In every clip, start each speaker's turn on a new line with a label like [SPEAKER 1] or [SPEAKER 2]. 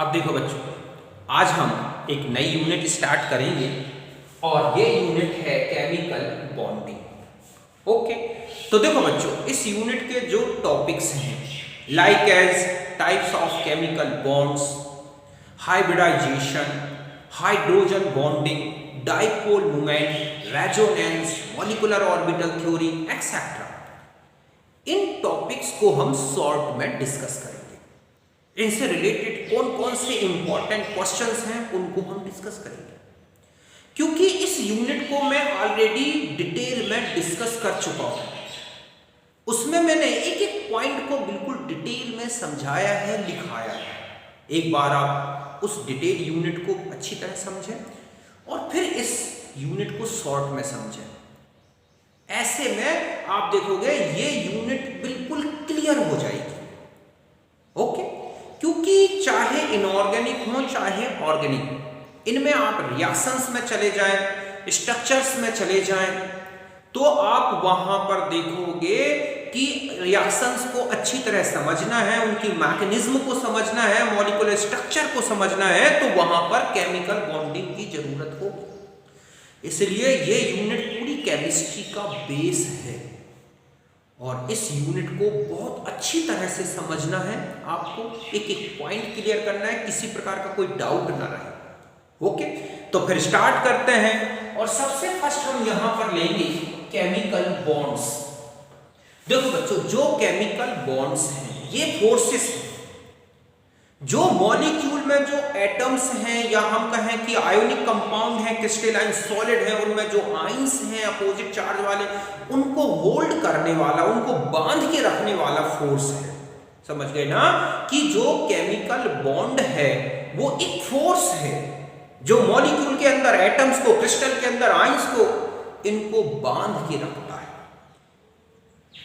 [SPEAKER 1] अब देखो बच्चों, आज हम एक नई यूनिट स्टार्ट करेंगे और ये यूनिट है केमिकल बॉन्डिंग। ओके, तो देखो बच्चों, इस यूनिट के जो टॉपिक्स हैं like as types of chemical bonds, hybridisation, hydrogen bonding, dipole movement, resonance, molecular orbital theory etcetera, इन टॉपिक्स को हम शॉर्ट में डिस्कस करेंगे। इनसे रिलेटेड कौन कौन से इंपॉर्टेंट क्वेश्चंस हैं उनको हम डिस्कस करेंगे, क्योंकि इस यूनिट को मैं ऑलरेडी डिटेल में डिस्कस कर चुका हूं। उसमें मैंने एक एक पॉइंट को बिल्कुल डिटेल में समझाया है, लिखाया है। एक बार आप उस डिटेल यूनिट को अच्छी तरह समझें और फिर इस यूनिट को शॉर्ट में समझें। ऐसे में आप देखोगे ये यूनिट बिल्कुल क्लियर हो जाएगी। ओके, क्योंकि चाहे इनऑर्गेनिक हो चाहे ऑर्गेनिक, इनमें आप रिएक्शंस में चले जाएं, स्ट्रक्चर्स में चले जाएं, तो आप वहां पर देखोगे कि रिएक्शंस को अच्छी तरह समझना है, उनकी मैकेनिज्म को समझना है, मॉलिक्यूलर स्ट्रक्चर को समझना है, तो वहां पर केमिकल बॉन्डिंग की जरूरत होगी। इसलिए ये यूनिट पूरी केमिस्ट्री का बेस है और इस यूनिट को बहुत अच्छी तरह से समझना है। आपको एक एक पॉइंट क्लियर करना है, किसी प्रकार का कोई डाउट ना रहे। ओके, तो फिर स्टार्ट करते हैं और सबसे फर्स्ट हम यहां पर लेंगे केमिकल बॉन्ड्स। देखो बच्चों, जो केमिकल बॉन्ड्स हैं ये फोर्सेस हैं जो मॉलिक्यूल में जो एटम्स हैं, या हम कहें कि आयोनिक कंपाउंड है, क्रिस्टलाइन सॉलिड है, उनमें जो आयंस हैं अपोजिट चार्ज वाले, उनको होल्ड करने वाला, उनको बांध के रखने वाला फोर्स है। समझ गए ना कि जो केमिकल बॉन्ड है वो एक फोर्स है जो मॉलिक्यूल के अंदर एटम्स को, क्रिस्टल के अंदर आयंस को, इनको बांध के रखता है।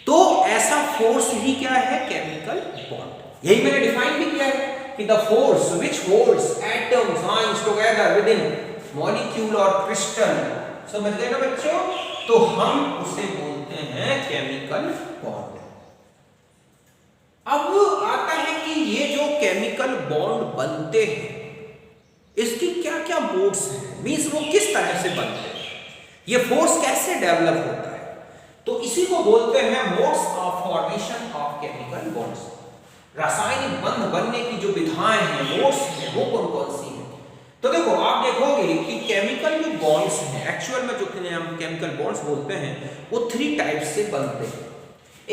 [SPEAKER 1] तो ऐसा फोर्स ही क्या है? Chemical bond. यही मैंने डिफाइन भी किया है कि the force which holds atoms ions together within molecule or crystal, समझ गए ना बच्चों? तो हम उसे बोलते हैं केमिकल बॉन्ड। अब आता है कि ये जो केमिकल बॉन्ड बनते हैं इसकी क्या क्या मोड्स हैं, मींस वो किस तरह से बनते हैं, ये फोर्स कैसे डेवलप होता है, तो इसी को बोलते हैं modes of formation of chemical bonds. रासायनिक बंध बनने की जो विधाएं हैं, मोड्स हैं, वो कौन कौन सी हैं? तो देखो, आप देखोगे कि केमिकल जो बॉन्ड्स हैं, एक्चुअल में जो हम केमिकल बॉन्ड्स बोलते हैं, वो 3 टाइप से बनते हैं।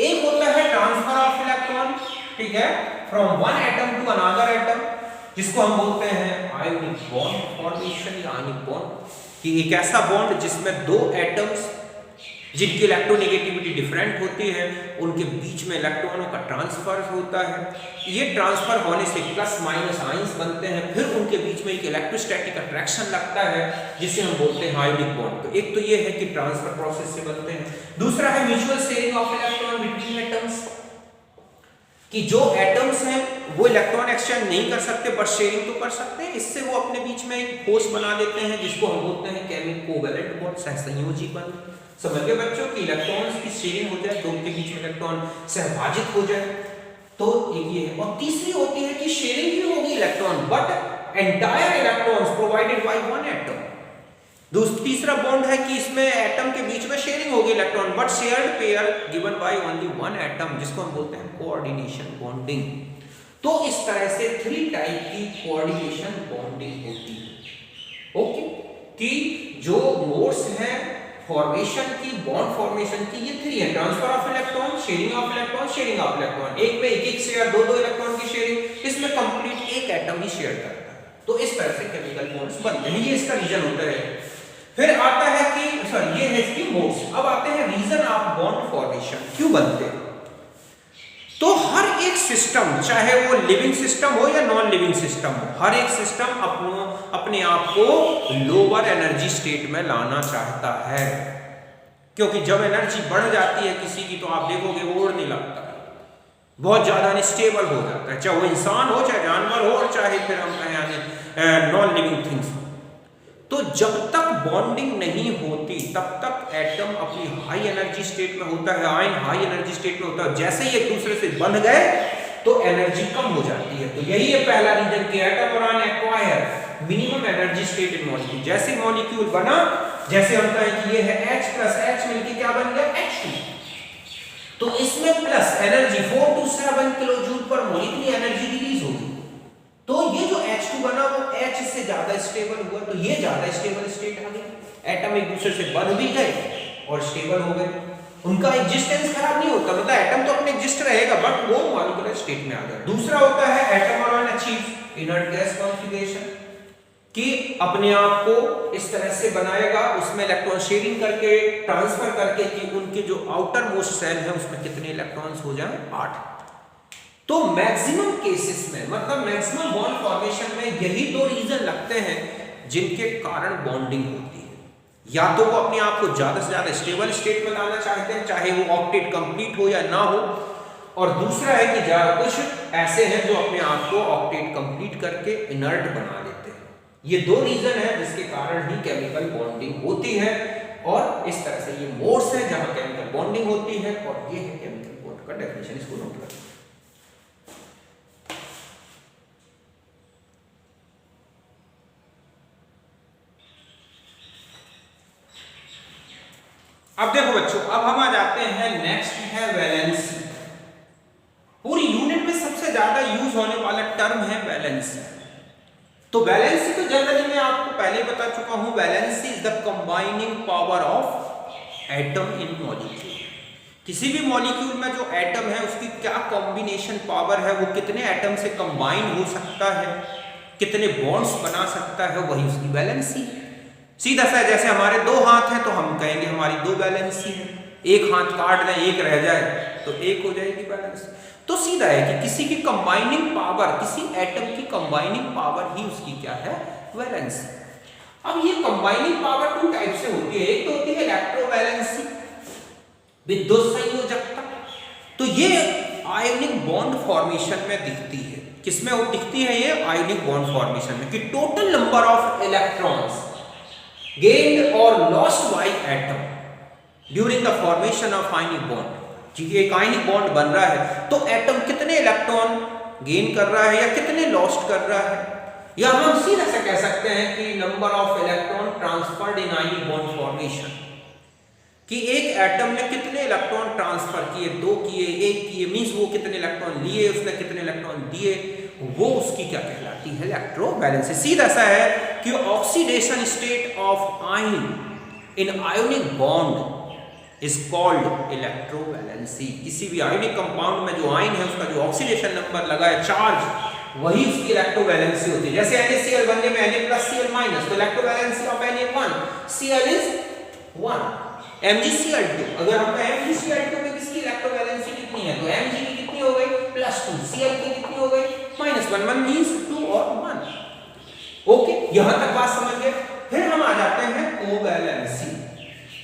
[SPEAKER 1] एक होता है ट्रांसफर ऑफ इलेक्ट्रॉन, ठीक है, from one atom to another atom, जिसको हम बोलते हैं आयोनिक बॉन्ड फॉर्मेशन या आयनिक बॉन्ड, कि एक ऐसा बॉन्ड जिसमें 2 एटम्स जिनकी इलेक्ट्रोनेगेटिविटी डिफरेंट होती है, उनके बीच में इलेक्ट्रॉनों का ट्रांसफर होता है। ये ट्रांसफर होने से प्लस माइनस आयंस बनते हैं, फिर उनके बीच में एक इलेक्ट्रोस्टैटिक अट्रैक्शन लगता है जिसे हम बोलते हैं आयोनिक बॉन्ड। तो एक तो ये है कि ट्रांसफर प्रोसेस से बनते हैं। दूसरा है mutual sharing of electron between atoms, कि जो एटम्स हैं वो इलेक्ट्रॉन एक्सचेंज नहीं कर सकते बट शेयरिंग तो कर सकते हैं। इससे वो अपने बीच में एक फोर्स बना देते हैं जिसको हम बोलते हैं केमिकल कोवैलेंट बॉन्ड, सहसंयोजी बंध। समझ गए बच्चों कि इलेक्ट्रॉन्स की शेयरिंग हो जाए, दोनों के बीच में इलेक्ट्रॉन सहभाजित हो जाए, तो एक ये है। और तीसरी होती है कि शेयरिंग भी होगी electron but entire electrons provided by one atom. तीसरा बॉन्ड है कि इसमें एटम के बीच में शेयरिंग होगी electron but shared pair given by only one atom, जिसको हम बोलते हैं कोऑर्डिनेशन बॉन्डिंग। तो इस तरह से 3 टाइप की कोऑर्डिनेशन बॉन्डिंग होती है। ओके, कि जो मोड्स हैं फॉर्मेशन की, बॉन्ड फॉर्मेशन की, ये 3 है। Transfer of electron, sharing of electron, sharing of electron. एक में एक शेयर, 2 इलेक्ट्रॉन की शेयरिंग, इसमें कंप्लीट एक एटम ही शेयर करता है। तो इस तरह से केमिकल बॉन्ड्स बनते हैं, ये इसका रीजन होता है। फिर आता है कि सॉरी, ये है इसकी मोड्स। अब आते हैं रीजन ऑफ बॉन्ड फॉर्मेशन, क्यों बनते हैं। तो हर एक सिस्टम, चाहे वो लिविंग सिस्टम हो या नॉन लिविंग सिस्टम हो, हर एक सिस्टम अपने आप को लोअर एनर्जी स्टेट में लाना चाहता है, क्योंकि जब एनर्जी बढ़ जाती है किसी की तो आप देखोगे वो उड़ने लगता है, बहुत ज्यादा अनस्टेबल हो जाता है, चाहे वो इंसान हो, चाहे जानवर हो, और चाहे फिर हम कहें नॉन लिविंग थिंग्स हो। तो जब तक बॉन्डिंग नहीं होती तब तक एटम अपनी हाई एनर्जी स्टेट में होता है, आयन हाई एनर्जी स्टेट में होता है। जैसे ही एक दूसरे से बंध गए तो एनर्जी कम हो जाती है। तो यही है पहला रीजन कि एटम और ion acquire minimum energy state in molecule. जैसे मॉलिक्यूल बना, जैसे हम कहें कि ये है H प्लस H मिलके क्या बन गया H2, तो इसमें plus energy 4 to 7 kilo joule पर मोल इतनी एनर्जी रिलीज होगी। तो ये जो H2 बना वो H से ज्यादा स्टेबल हुआ, तो ये ज्यादा स्टेबल स्टेट आ गई। एटम एक दूसरे से बन भी गए और स्टेबल हो गए, उनका एग्जिस्टेंस खराब नहीं होता, मतलब एटम तो अपने एग्जिस्ट रहेगा बट वो मॉलिक्यूलर स्टेट में आ गया। दूसरा होता है एटम और ion achieve inert gas configuration, कि अपने आप को इस तरह से बनाएगा, उसमें इलेक्ट्रॉन शेयरिंग करके ट्रांसफर करके कि उनके जो आउटर मोस्ट सेल है उसमें कितने इलेक्ट्रॉन्स हो जाएं 8। तो मैक्सिमम केसेस में, मतलब मैक्सिमम बॉन्ड फॉर्मेशन में यही दो रीजन लगते हैं जिनके कारण बॉन्डिंग होती है। या तो वो अपने आप को ज्यादा से ज्यादा स्टेबल स्टेट में लाना चाहते हैं, चाहे वो ऑक्टेट कंप्लीट हो या ना हो, और दूसरा है कि कुछ ऐसे हैं जो अपने आप को ऑक्टेट कंप्लीट करके इनर्ट बना लेते हैं। ये दो रीजन है जिसके कारण ही केमिकल बॉन्डिंग होती है, और इस तरह से ये मोड्स हैं जहां केमिकल बॉन्डिंग होती है, और ये है केमिकल बॉन्ड का डेफिनेशन, इसको नोट करें। अब देखो बच्चों, अब हम आ जाते हैं नेक्स्ट है वैलेंसी। पूरी यूनिट में सबसे ज्यादा यूज होने वाला टर्म है वैलेंसी। तो वैलेंसी तो जनरली मैं आपको पहले ही बता चुका हूं, valency is the combining power of atom in molecule. किसी भी मॉलिक्यूल में जो एटम है उसकी क्या कॉम्बिनेशन पावर है, वो कितने एटम से कंबाइन हो सकता है, कितने बॉन्ड्स बना सकता है, वही उसकी वैलेंसी। सीधा सा जैसे हमारे दो हाथ हैं तो हम कहेंगे हमारी दो वैलेंसी है, एक हाथ काट दें एक रह जाए तो एक हो जाएगी बैलेंस। तो सीधा है कि किसी की कंबाइनिंग पावर, किसी एटम की कंबाइनिंग पावर ही उसकी क्या है, वैलेंसी। अब ये कंबाइनिंग पावर टू टाइप से होती है, एक तो होती है इलेक्ट्रोवैलेंसी, विद्युत संयोजकता। तो ये आयोनिक बॉन्ड फॉर्मेशन में दिखती है, किसमें वो दिखती है, ये आयोनिक बॉन्ड फॉर्मेशन में, कि total number of electrons gained or lost by atom during the formation of ionic bond। क्योंकि एक आयनिक बॉन्ड बन रहा है तो एटम कितने इलेक्ट्रॉन गेन कर रहा है या कितने लॉस्ट कर रहा है, या हम सीधा से कह सकते हैं कि number of electron transferred in ionic bond formation, कि एक एटम ने कितने इलेक्ट्रॉन ट्रांसफर किए, 2 किए, 1 किए, मींस वो कितने इलेक्ट्रॉन लिए, उसने कितने इलेक्ट्रॉन दिए, वो उसकी क्या कहलाती है, इलेक्ट्रोवैलेंसी। सीधा सा है कि oxidation state of ion in ionic bond is called electrovalency. किसी भी आयोनिक कंपाउंड में जो आयन है उसका जो ऑक्सीडेशन नंबर लगा है, चार्ज, वही उसकी इलेक्ट्रोवैलेंसी होती है। जैसे NaCl बनने में Na+Cl- तो electrovalency of Na1 Cl is 1, MgCl2, अगर हम MgCl2 में किसकी इलेक्ट्रोवैलेंसी कितनी है तो Mg की कितनी हो गई +2, Cl की कितनी हो गई -1, 1 मींस 2 और 1। ओके, यहां तक बात समझ गए। फिर हम आ जाते हैं covalency.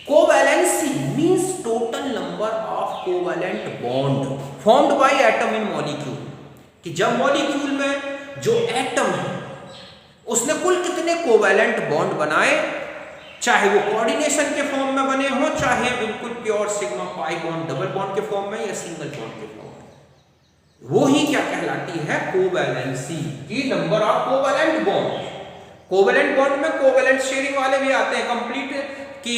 [SPEAKER 1] Covalency means total number of covalent bond formed by atom in molecule, कि जब मॉलिक्यूल में जो एटम है उसने कुल कितने कोवैलेंट बॉन्ड बनाए, चाहे वो कोऑर्डिनेशन के फॉर्म में बने हो, चाहे बिल्कुल pure sigma pi bond double bond के फॉर्म में या सिंगल बॉन्ड के फॉर्म में, वो ही क्या कहलाती है, कोवैलेंसी, की number of covalent bond. Covalent bond में कोवैलेंट शेयरिंग वाले भी आते हैं, कंप्लीट कि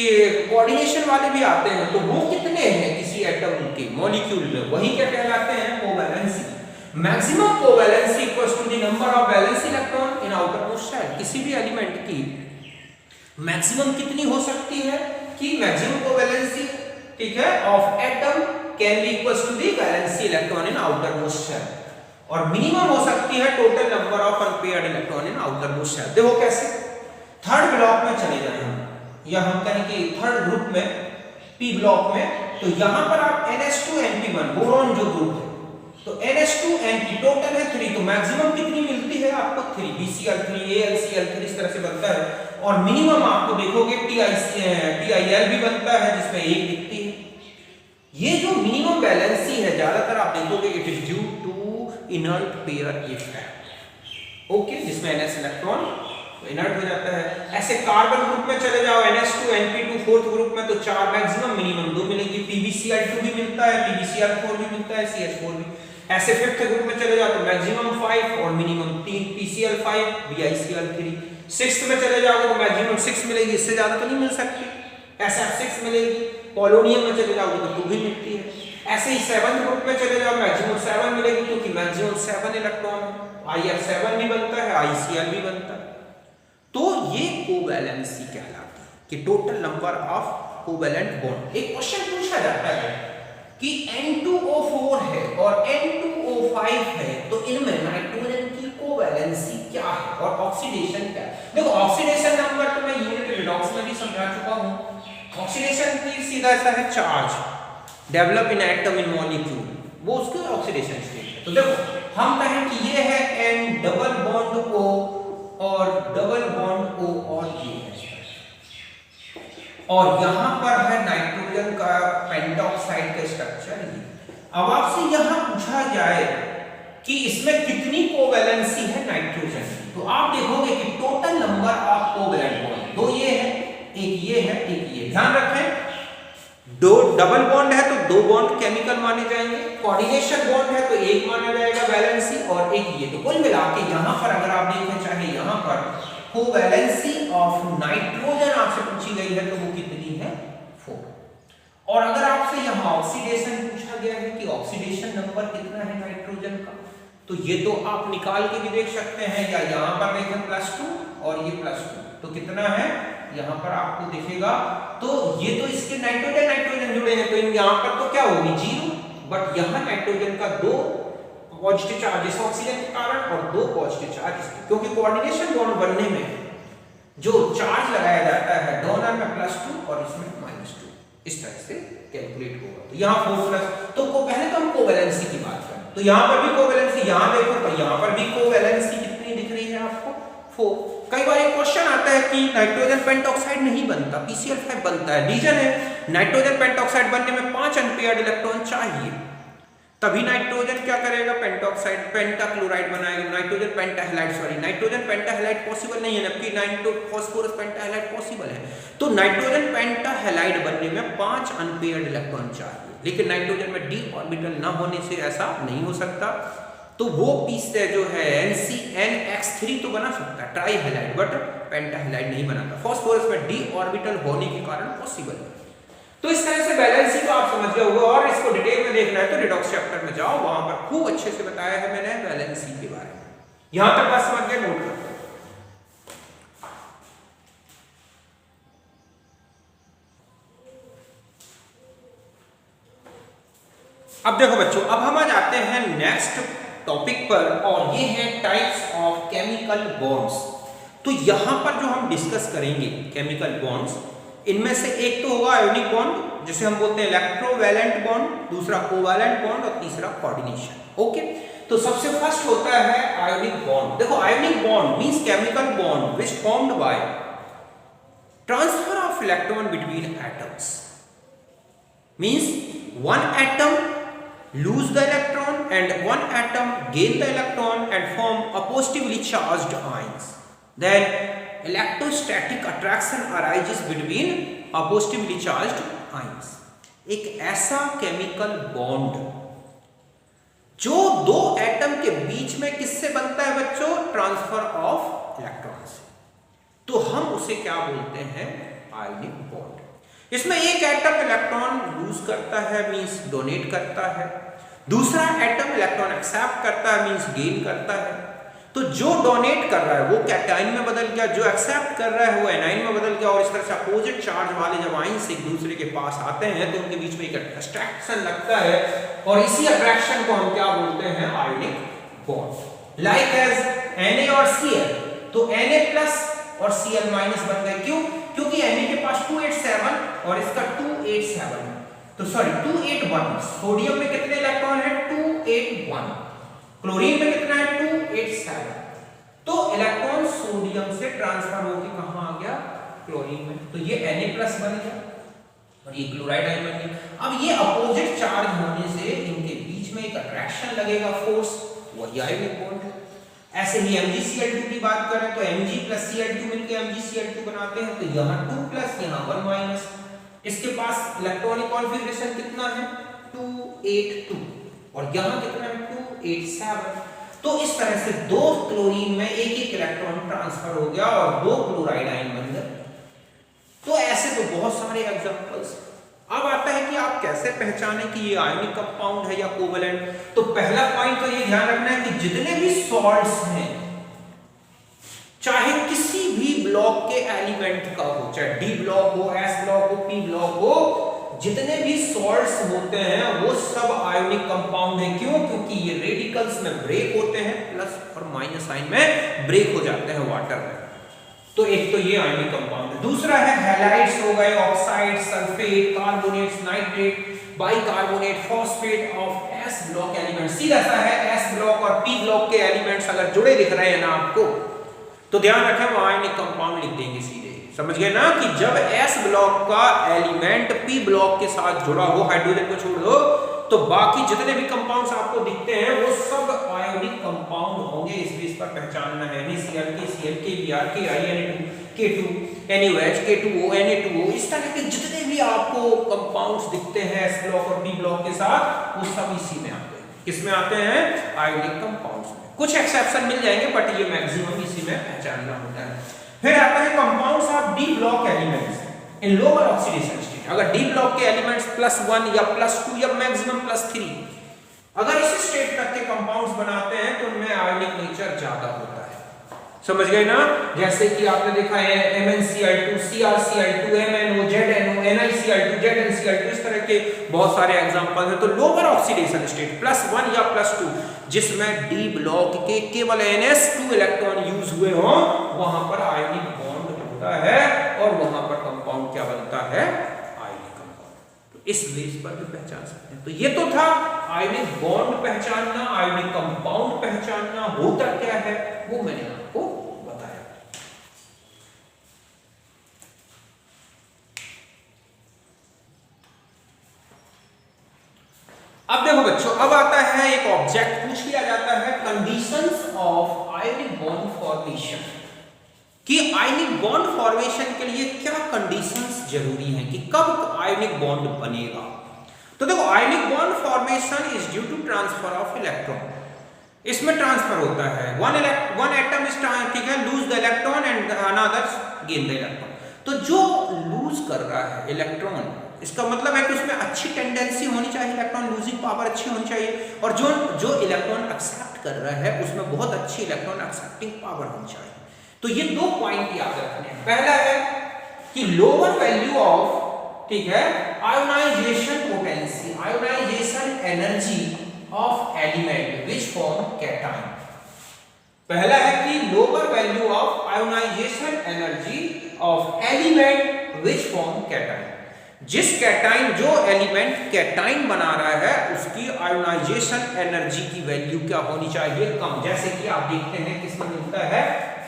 [SPEAKER 1] कोऑर्डिनेशन वाले भी आते हैं, तो वो कितने हैं किसी एटम के मॉलिक्यूल में, वही क्या कहलाते हैं, covalency. Maximum covalency equals to the number of valence electron in outer most shell. किसी भी एलिमेंट की मैक्सिमम कितनी हो सकती है, कि मैक्सिमम कोवैलेंसी, ठीक है, of atom can be equals to the valency electron in outer most shell, और मिनिमम हो सकती है total number of unpaired electron in outer most shell. देखो कैसे, थर्ड ब्लॉक में चले जाए हम, या हम कहें कि थर्ड ग्रुप में, पी ब्लॉक में, तो यहां पर आप NH2Np1 बोरॉन जो ग्रुप है, तो NH2Np टोटल है 3, तो मैक्सिमम कितनी मिलती है आपको 3, BCl3 AlCl3 इस तरह से बनता है, और मिनिमम आपको देखोगे TiL भी बनता है जिसमें 1 दिखती है। ये जो मिनिमम वैलेंसी है ज्यादातर आप देखोगे it is due to inert pair effect, okay, जिसमें NS इलेक्ट्रॉन इनर्ट हो जाता है। ऐसे कार्बन ग्रुप में चले जाओ, NH2Np2 फोर्थ ग्रुप में, तो 4 मैक्सिमम मिनिमम 2 मिलेंगी, PbCl2 भी मिलता है, PbCl4 भी मिलता है, CH4 भी। ऐसे फिफ्थ ग्रुप में चले जाओ तो मैक्सिमम 5 और मिनिमम 3, PCl 5, BiCl 3। सिक्स्थ में चले जाओगे तो मैक्सिमम 6 मिलेगी, इससे ज्यादा तो नहीं मिल सकती। SF6 मिलेगी। पोलोनियम में चले जाओगे तो 2 भी मिलती है। ऐसे ही सेवंथ ग्रुप में चले जाओ मैक्सिमम 7 मिलेगी, क्योंकि मैक्सिमम 7 इलेक्ट्रॉन है। IF7 भी बनता है, ICl भी बनता है। तो ये कोवैलेंसी कहलाती है कि total number of covalent bond. एक क्वेश्चन पूछा जाता है कि N2O4 है और N2O5 है, तो इनमें नाइट्रोजन की कोवैलेंसी क्या है और ऑक्सीडेशन क्या है। देखो ऑक्सीडेशन नंबर तो मैं यूनिट रिडॉक्स में भी समझा चुका हूं। ऑक्सीडेशन की सीधा ऐसा है charge develop in atom in molecule, वो उसके ऑक्सीडेशन स्टेट है। तो देखो हम कहें कि ये है N डबल बॉन्ड O और डबल बॉन्ड O और ये है, और यहां पर है नाइट्रोजन का पेंटॉक्साइड का स्ट्रक्चर। अब आपसे यहां पूछा जाए कि इसमें कितनी कोवैलेंसी है नाइट्रोजन की, तो आप देखोगे कि total number of covalent bond 2 ये है, एक ये है, एक ये। ध्यान रखें, दो डबल बॉन्ड है तो 2 बॉन्ड केमिकल माने जाएंगे, कोऑर्डिनेशन बॉन्ड है तो 1 माना जाएगा वैलेंसी, और एक ये। तो कुल मिला के यहां पर अगर आप देखें, चाहे यहां पर कोवैलेंसी ऑफ नाइट्रोजन आपसे पूछी गई है तो वो कितनी है 4। और अगर आपसे यहां ऑक्सीडेशन पूछा गया है कि ऑक्सीडेशन नंबर कितना है नाइट्रोजन का, तो ये तो आप निकाल के भी देख सकते हैं, या यहां पर देखें +2 और ये +2, तो कितना है यहां पर आपको दिखेगा। तो ये तो इसके नाइट्रोजन नाइट्रोजन जुड़े हैं, तो यहां पर तो क्या होगी 0, बट यहां नाइट्रोजन का 2 पॉजिटिव चार्जेस ऑक्सीजन के कारण और 2 पॉजिटिव चार्जेस, क्योंकि कोऑर्डिनेशन बॉन्ड बनने में जो चार्ज लगाया जाता है डोनर में +2 और इसमें -2, इस तरह से कैलकुलेट होगा। तो यहाँ 4+, तो पहले तो हम कोवैलेंसी की बात करें, तो यहाँ पर भी कोवैलेंसी, यहाँ देखो तो यहाँ पर भी कोवैलेंसी कितनी दिख रही है आपको 4। कई बार एक क्वेश्चन आता है कि नाइट्रोजन पेंटॉक्साइड नहीं बनता, PCl5 बनता है। रीजन है नाइट्रोजन पेंटॉक्साइड बनने में 5 अनपेयर्ड इलेक्ट्रॉन चाहिए, तभी नाइट्रोजन क्या करेगा पेंटॉक्साइड पेंटाक्लोराइड बनाएगा, नाइट्रोजन पेंटाहैलाइड पॉसिबल नहीं है, जबकि फास्फोरस पेंटाहैलाइड पॉसिबल है। तो नाइट्रोजन पेंटाहैलाइड बनने में 5 अनपेयर्ड इलेक्ट्रॉन चाहिए, लेकिन नाइट्रोजन में d ऑर्बिटल ना होने से ऐसा नहीं हो सकता। तो वो पीस जो है NCNX3 तो बना सकता है ट्राईहैलाइड, बट पेंटाहैलाइड नहीं बनाता। फास्फोरस में d ऑर्बिटल होने के कारण पॉसिबल है। तो इस तरह से बैलेंसी तो आप समझ गए होगा, और इसको डिटेल में देखना है तो रिडॉक्स चैप्टर में जाओ, वहां पर खूब अच्छे से बताया है मैंने बैलेंसी के बारे में। यहां तक बात समझ गए, नोट करते हैं। अब देखो बच्चों, अब हम आ जाते हैं नेक्स्ट टॉपिक पर, और ये है टाइप्स ऑफ केमिकल बॉन्ड्स। तो यहां पर जो हम डिस्कस करेंगे केमिकल बॉन्ड्स, इनमें से एक तो होगा आयोनिक बॉन्ड, जिसे हम बोलते हैं इलेक्ट्रोवैलेंट बॉन्ड, दूसरा कोवैलेंट बॉन्ड और तीसरा कोऑर्डिनेशन। ओके, तो सबसे फर्स्ट होता है आयोनिक बॉन्ड। देखो ionic bond means chemical bond which formed by transfer of electron between atoms, means one atom lose the electron and one atom gain the electron and form a positively charged ions. Then electrostatic attraction arises between a positively charged ions. एक ऐसा chemical bond जो 2 atom के बीच में किससे बनता है बच्चों, transfer of electron से, तो हम उसे क्या बोलते हैं आयोनिक बॉन्ड। इसमें एक एटम इलेक्ट्रॉन लूज करता है मींस डोनेट करता है, दूसरा एटम इलेक्ट्रॉन एक्सेप्ट करता है मींस गेन करता है। तो जो डोनेट कर रहा है वो कैटाइन में बदल गया, जो एक्सेप्ट कर रहा है वो एनाइन में बदल गया, और इस तरह से अपोजिट चार्ज वाले जब आयंस एक दूसरे के पास आते हैं तो उनके बीच में एक अट्रैक्शन लगता है, और इसी अट्रैक्शन को हम क्या बोलते हैं ionic bond. Like as Na और Cl, तो Na+ और Cl- बन गए, क्यों, क्योंकि Na के पास 287 और इसका 287, तो सॉरी 281। सोडियम में कितने इलेक्ट्रॉन है 281, क्लोरीन में कितना है 287, तो इलेक्ट्रॉन सोडियम से ट्रांसफर होकर कहां आ गया क्लोरीन में, तो ये Na+ बन गया और ये क्लोराइड आयन बन गया। अब ये अपोजिट चार्ज होने से इनके बीच में एक अट्रैक्शन लगेगा फोर्स, वही आयोनिक बॉन्ड है। ऐसे ही MgCl2 की बात करें तो Mg + Cl2 मिलकर MgCl2 बनाते हैं, तो यहाँ 2+, यहाँ 1-, इसके पास इलेक्ट्रॉनिक कॉन्फ़िगरेशन कितना है 282 और यहाँ कितना है 287। तो इस तरह से 2 क्लोरीन में एक इलेक्ट्रॉन ट्रांसफर हो गया और 2 क्लोराइड आयन बन गए। तो ऐसे तो बहुत सारे एग्जांपल्स। अब आता है कि आप कैसे पहचानें कि ये आयनिक कंपाउंड है या कोवेलेंट। तो पहला पॉइंट तो ये ध्यान रखना है कि जितने भी सॉल्ट्स हैं, चाहे किसी भी ब्लॉक के एलिमेंट का हो, चाहे डी ब्लॉक हो, एस ब्लॉक हो, पी ब्लॉक हो, जितने भी सॉल्ट्स होते हैं वो सब आयोनिक कंपाउंड है। क्यों? क्योंकि ये रेडिकल्स में ब्रेक होते हैं, प्लस और माइनस साइन में ब्रेक हो जाते हैं वाटर में। तो एक तो ये आयोनिक कंपाउंड है। दूसरा है हैलाइड्स हो गए, oxide, sulphate, carbonates, nitrate, bicarbonate, phosphate of S block element. सीधा सा है एस ब्लॉक और पी ब्लॉक के एलिमेंट्स अगर जुड़े दिख रहे हैं ना आपको, तो ध्यान रखें वो आयनिक कंपाउंड लिख देंगे सीधे। समझ गए ना कि जब एस ब्लॉक का एलिमेंट पी ब्लॉक के साथ जुड़ा हो, हाइड्रोजन को छोड़ दो, तो बाकी जितने भी कंपाउंड्स आपको दिखते हैं वो सब आयोनिक कंपाउंड होंगे। इसलिए इस पर पहचानना है NaCl, KCl, KBr, Ki, Na2, K2, NaOH, K2O, Na2O, इस तरह के जितने भी आपको कंपाउंड्स दिखते हैं एस ब्लॉक और पी ब्लॉक के साथ, वो सब इसी में आते हैं। किसमें आते हैं? आयोनिक कंपाउंड्स में। कुछ एक्सेप्शन मिल जाएंगे बट ये मैक्सिमम इसी में पहचानना होता है। फिर आता है compounds of D block elements in lower oxidation state. अगर डी ब्लॉक के एलिमेंट्स +1 या +2 या मैक्सिमम +3, अगर इस स्टेट तक के कंपाउंड्स बनाते हैं तो उनमें आयोनिक नेचर ज्यादा होता है। समझ गए ना? जैसे कि आपने देखा है MnCl2, CrCl2, MnO, ZnO, NiCl2, ZnCl2, इस तरह के बहुत सारे एग्जांपल हैं। तो लोअर ऑक्सीडेशन स्टेट +1 या +2 जिसमें डी ब्लॉक के केवल NS2 इलेक्ट्रॉन यूज हुए हों, वहां पर आयोनिक बॉन्ड होता है और वहां पर कंपाउंड क्या बनता है? Ionic compound. तो इस बेस पर भी पहचान सकते हैं। तो ये तो था आयोनिक बॉन्ड पहचानना, आयोनिक कंपाउंड पहचानना होता क्या है वो मैंने आपको बताया। अब देखो बच्चों, अब आता है एक ऑब्जेक्ट, पूछ लिया जाता है conditions of ionic bond formation, कि आयोनिक बॉन्ड फॉर्मेशन के लिए क्या कंडीशंस जरूरी हैं, कि कब आयोनिक बॉन्ड बनेगा। तो देखो, ionic bond formation is due to transfer of electron. इसमें ट्रांसफर होता है, वन एटम इज, ठीक है, lose the electron and another gain the electron. तो जो लूज कर रहा है इलेक्ट्रॉन, इसका मतलब है कि उसमें अच्छी टेंडेंसी होनी चाहिए, इलेक्ट्रॉन लूजिंग पावर अच्छी होनी चाहिए, और जो इलेक्ट्रॉन एक्सेप्ट कर रहा है उसमें बहुत अच्छी इलेक्ट्रॉन एक्सेप्टिंग पावर होनी चाहिए। तो ये 2 पॉइंट याद रखने हैं। पहला है कि लोअर वैल्यू ऑफ, ठीक है, ionisation potency, ionisation energy of element which form cation. पहला है कि lower value of ionisation energy of element which form cation. जिस कैटायन, जो एलिमेंट कैटायन बना रहा है, उसकी आयोनाइजेशन एनर्जी की वैल्यू क्या होनी चाहिए? कम। जैसे कि आप देखते हैं किसमें मिलता है?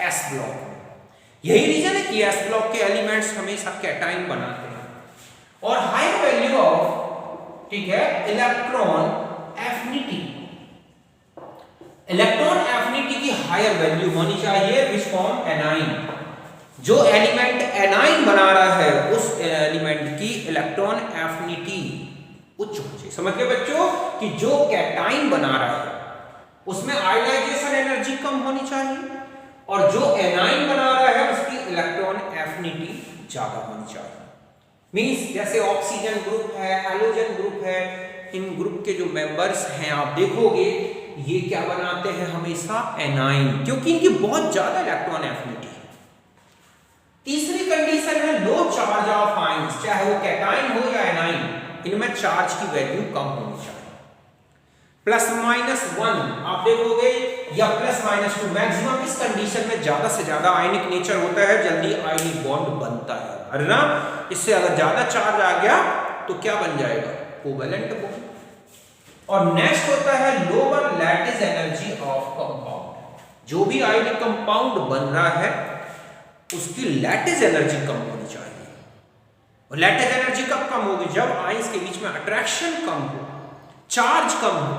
[SPEAKER 1] S block. यही रीजन है कि एस ब्लॉक के एलिमेंट्स हमेशा कैटायन बनाते हैं। और हायर वैल्यू ऑफ, ठीक है, इलेक्ट्रॉन एफिनिटी, इलेक्ट्रॉन एफिनिटी की हायर वैल्यू होनी चाहिए विच फॉर्म एनाइन। जो एलिमेंट एनाइन बना रहा है उस एलिमेंट की इलेक्ट्रॉन एफिनिटी उच्च होनी चाहिए। समझ गए बच्चों कि जो कैटायन बना रहा है उसमें आयोनाइजेशन एनर्जी कम होनी चाहिए, और जो एनाइन बना रहा है उसकी इलेक्ट्रॉन एफिनिटी ज्यादा होनी चाहिए। मींस जैसे ऑक्सीजन ग्रुप है, हैलोजन ग्रुप है, इन ग्रुप के जो मेंबर्स हैं आप देखोगे ये क्या बनाते हैं? हमेशा एनाइन, क्योंकि इनकी बहुत ज्यादा इलेक्ट्रॉन एफिनिटी है। तीसरी कंडीशन है लो चार्ज ऑफ आयंस, चाहे वो कैटायन हो या एनाइन, इनमें चार्ज की वैल्यू कम होनी चाहिए। +-1 आप देखोगे या +-2 मैक्सिमम इस कंडीशन में ज्यादा से ज्यादा आयनिक नेचर होता है, जल्दी आयनिक बॉन्ड बनता है, अरे ना। इससे अगर ज्यादा चार्ज आ गया तो क्या बन जाएगा? Covalent bond. और नेक्स्ट होता है lower lattice energy of compound. जो भी आयनिक कंपाउंड बन रहा है उसकी लैटिस एनर्जी कम होनी चाहिए। और लैटिस एनर्जी कब कम होगी? जब आयंस के बीच में अट्रैक्शन कम हो, चार्ज कम हो।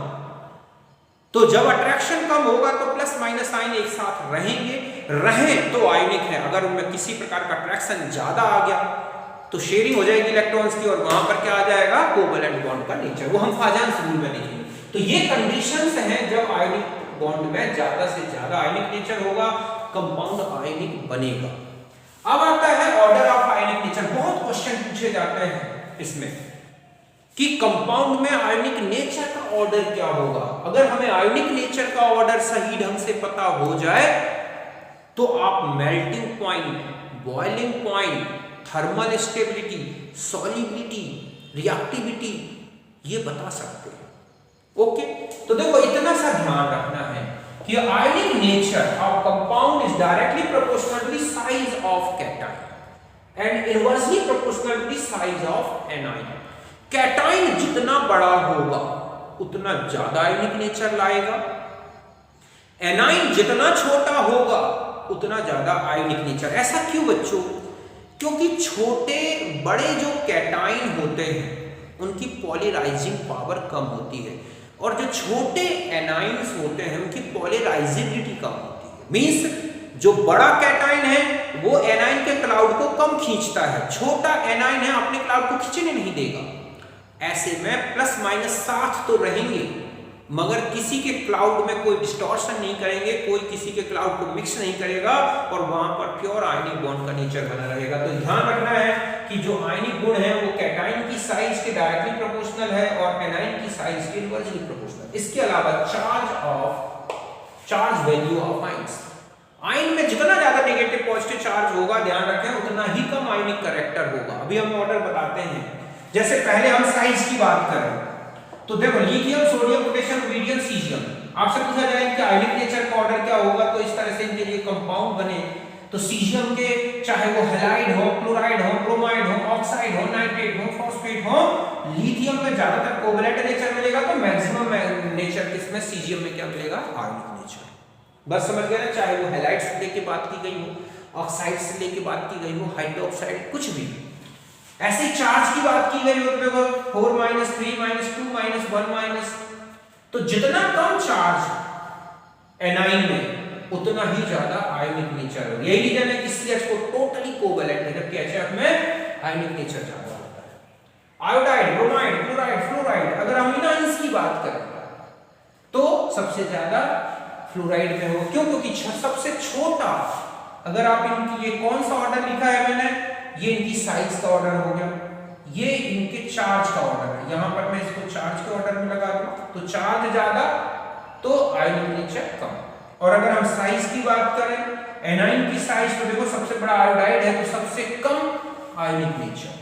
[SPEAKER 1] तो जब अट्रैक्शन कम होगा तो प्लस साइन एक साथ रहें तो आयनिक है। अगर उनमें किसी प्रकार का अट्रैक्शन ज्यादा आ गया तो शेयरिंग हो जाएगी इलेक्ट्रॉन्स की, और वहां पर क्या आ जाएगा? कोवेलेंट बॉन्ड का नेचर। वो हम फाजान्स रूल में देखेंगे। तो ये कंडीशंस हैं जब आयनिक बॉन्ड में ज्यादा से ज्यादा आयनिक नेचर होगा, कंपाउंड आयनिक बनेगा। अब आता है ऑर्डर ऑफ आयनिक नेचर। बहुत क्वेश्चन पूछे जाते हैं इसमें कि कंपाउंड में आयनिक नेचर का ऑर्डर क्या होगा। अगर हमें आयनिक नेचर का ऑर्डर सही ढंग से पता हो जाए तो आप melting point, boiling point, thermal stability, solubility, reactivity ये बता सकते हैं। ओके, तो देखो इतना सा ध्यान रखना है कि ionic nature of compound is directly proportional to the size of cation and inversely proportional to the size of anion. Cation जितना बड़ा होगा उतना ज्यादा आयनिक नेचर लाएगा, एनायन जितना छोटा होगा उतना ज्यादा आयनिक नेचर। ऐसा क्यों बच्चों? क्योंकि छोटे बड़े जो कैटायन होते हैं उनकी पॉलीराइजिंग पावर कम होती है और जो छोटे एनायंस होते हैं उनकी पॉलीराइजिबिलिटी कम होती है। मींस जो बड़ा कैटायन है वो एनायन के क्लाउड को कम खींचता है, छोटा एनायन है अपने क्लाउड को खींचने नहीं देगा। ऐसे में प्लस माइनस साथ तो रहेंगे मगर किसी के क्लाउड में कोई डिस्टॉर्शन नहीं करेंगे, कोई किसी के क्लाउड को मिक्स नहीं करेगा और वहां पर प्योर आयनिक बॉन्ड का नेचर बना रहेगा। तो ध्यान रखना है कि जो आयनिक गुण है वो कैटायन की साइज के डायरेक्टली प्रोपोर्शनल है और एनायन की साइज के इनवर्सली प्रोपोर्शनल। इसके अलावा charge value of ions, ion में जितना ज्यादा नेगेटिव पॉजिटिव चार्ज होगा ध्यान रखें उतना ही कम आयनिक कैरेक्टर होगा। अभी हम ऑर्डर बताते हैं। जैसे पहले हम साइज की बात करें तो देखो lithium, sodium, potassium, rubidium, caesium. आपसे पूछा जाए कि आयनिक नेचर का ऑर्डर क्या होगा तो इस तरह से इनके लिए कंपाउंड बने तो सीजियम के चाहे वो हैलाइड हो, क्लोराइड हो, ब्रोमाइड हो, ऑक्साइड हो, नाइट्रेट हो, फॉस्फेट हो, लिथियम में ज्यादातर कोवैलेंट नेचर मिलेगा तो मैक्सिमम नेचर किसमें सीजियम में क्या मिलेगा? आयनिक नेचर। बस समझ गए ना? चाहे वो हैलाइड से लेके बात की गई हो, ऑक्साइड से लेके बात की गई हो, हाइड्रोक्साइड, कुछ भी। ऐसे चार्ज की बात की गई हो तो देखो 4 -, 3 -, 2 -, 1 - तो जितना कम चार्ज एनाइन में उतना ही ज्यादा आयनिक नेचर होगा। यही रीजन है कि CH को टोटली कोवैलेंट है जबकि HF में आयनिक नेचर ज्यादा होता है। आयोडाइड, ब्रोमाइड, क्लोराइड, फ्लोराइड, अगर हम इनाइंस की बात करें तो सबसे ज्यादा फ्लोराइड में हो। क्यों? क्योंकि सबसे छोटा, अगर आप इनकी ये कौन सा ऑर्डर लिखा है मैंने, ये इनकी साइज का ऑर्डर हो गया, ये इनके चार्ज का ऑर्डर है। यहां पर मैं इसको चार्ज के ऑर्डर में लगा दूं तो चार्ज ज्यादा तो आयनिक नेचर कम। और अगर हम साइज की बात करें, एनाइन की साइज तो देखो सबसे बड़ा आयोडाइड है तो सबसे कम आयनिक नेचर।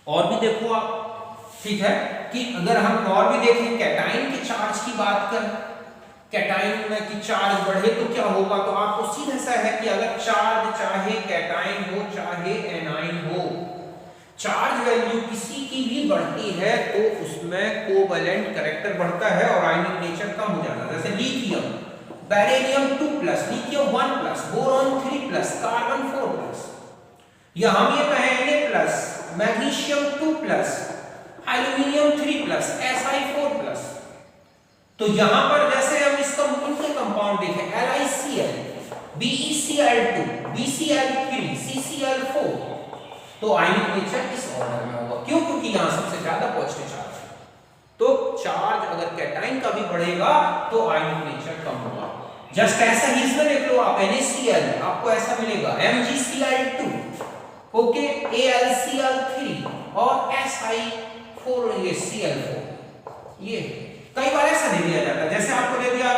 [SPEAKER 1] और भी देखो आप, ठीक है, कि अगर हम और भी देखें कैटाइन के चार्ज की बात करें, कैटाइन में की चार्ज बढ़े तो क्या होगा? तो आपको सीधा सा है कि अगर चार्ज चाहे कैटाइन हो चाहे एनाइन हो, चार्ज वैल्यू किसी की भी बढ़ती है तो उसमें कोवैलेंट कैरेक्टर बढ़ता है और आयनिक नेचर कम हो जाता है। जैसे lithium, beryllium 2+, lithium 1+, boron 3+, carbon 4+, या हम ये कहें Na+, मैग्नीशियम 2+, एल्युमिनियम 3+, Si 4+। तो यहां पर जैसे हम इसका इनके कंपाउंड देखें LiCl, BeCl2, BCl3, CCl4 तो आयनिक नेचर इस ऑर्डर में होगा। क्यों? क्योंकि यहां सबसे ज्यादा पॉजिटिव चार्ज है। तो चार्ज अगर कैटाइन का भी बढ़ेगा तो आयनिक नेचर कम होगा। जस्ट ऐसा ही इसमें देख लो आप, NaCl आपको ऐसा मिलेगा, MgCl2, ओके, AlCl3 और Si4 ये Cl4। ये कई बार ऐसा दे दिया जाता है, जैसे आपको दे दिया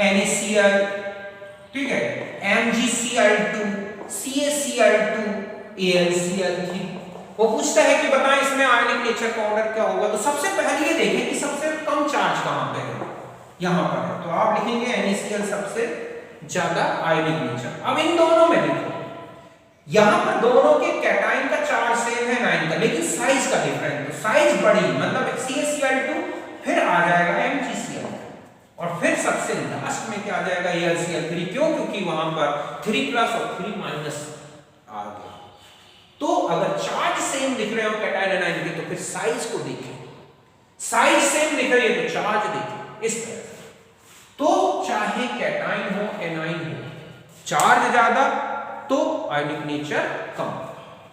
[SPEAKER 1] NaCl, ठीक है, MgCl2, CaCl2, AlCl3। वो पूछता है कि बताएं इसमें आयनिक नेचर का ऑर्डर क्या होगा। तो सबसे पहले ये देखें कि सबसे कम चार्ज कहां पे है, यहां पर है, तो आप लिखेंगे NaCl सबसे ज्यादा आयनिक नेचर। अब इन दोनों में देखो, यहां पर दोनों के कैटाइन का चार्ज सेम है एनाइन का, लेकिन साइज का डिफरेंट है। साइज बड़ी मतलब CaCl2, फिर आ जाएगा MgCl और फिर सबसे लास्ट में क्या आ जाएगा AlCl3। क्यों? क्योंकि वहां पर 3+ और 3- आ गया। तो अगर चार्ज सेम दिख रहे हो कैटाइन एनाइन के तो फिर साइज को देखें, साइज सेम दिख रही है तो चार्ज देखें, इस तरह से। तो चाहे कैटाइन हो एनाइन हो, चार्ज ज्यादा तो आयनिक नेचर कम,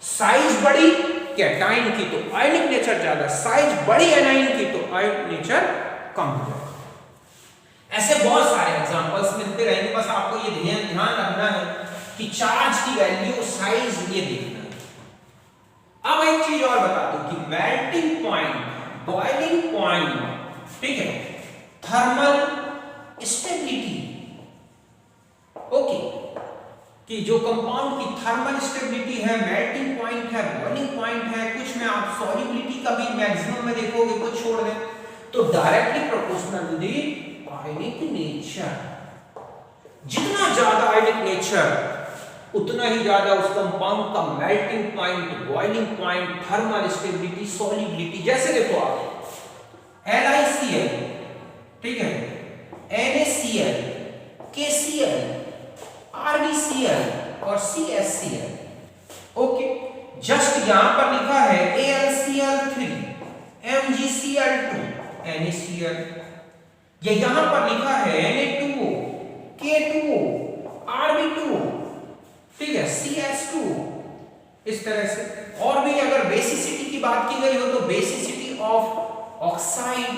[SPEAKER 1] साइज बड़ी कैटाइन की तो आयनिक नेचर ज्यादा, साइज बड़ी एनाइन की तो आयनिक नेचर कम हो जाएगा। ऐसे बहुत सारे एग्जांपल्स मिलते रहेंगे, बस आपको ये ध्यान रखना है कि चार्ज की वैल्यू, साइज ये देखना है। अब एक चीज और बता दूं कि मेल्टिंग पॉइंट, बॉइलिंग पॉइंट, ठीक है, थर्मल स्टेबिलिटी, ओके, कि जो कंपाउंड की थर्मल स्टेबिलिटी है, मेल्टिंग पॉइंट है, बॉइलिंग पॉइंट है, कुछ में आप सॉल्युबिलिटी का भी मैक्सिमम में देखोगे, कुछ छोड़ दें, तो directly proportional to the ionic nature. जितना ज्यादा आयनिक नेचर उतना ही ज्यादा उस कंपाउंड का melting point, boiling point, thermal stability, solubility. जैसे देखो आप LiCl, ठीक है, NaCl, KCl, RbCl और CSCl, ओके। जस्ट यहां पर लिखा है AlCl3, MgCl2, NaCl, ये यहां पर लिखा है Na2O, K2O, Rb2O, ठीक है, CS2, इस तरह से। और भी अगर बेसिसिटी की बात की गई हो तो बेसिसिटी ऑफ ऑक्साइड,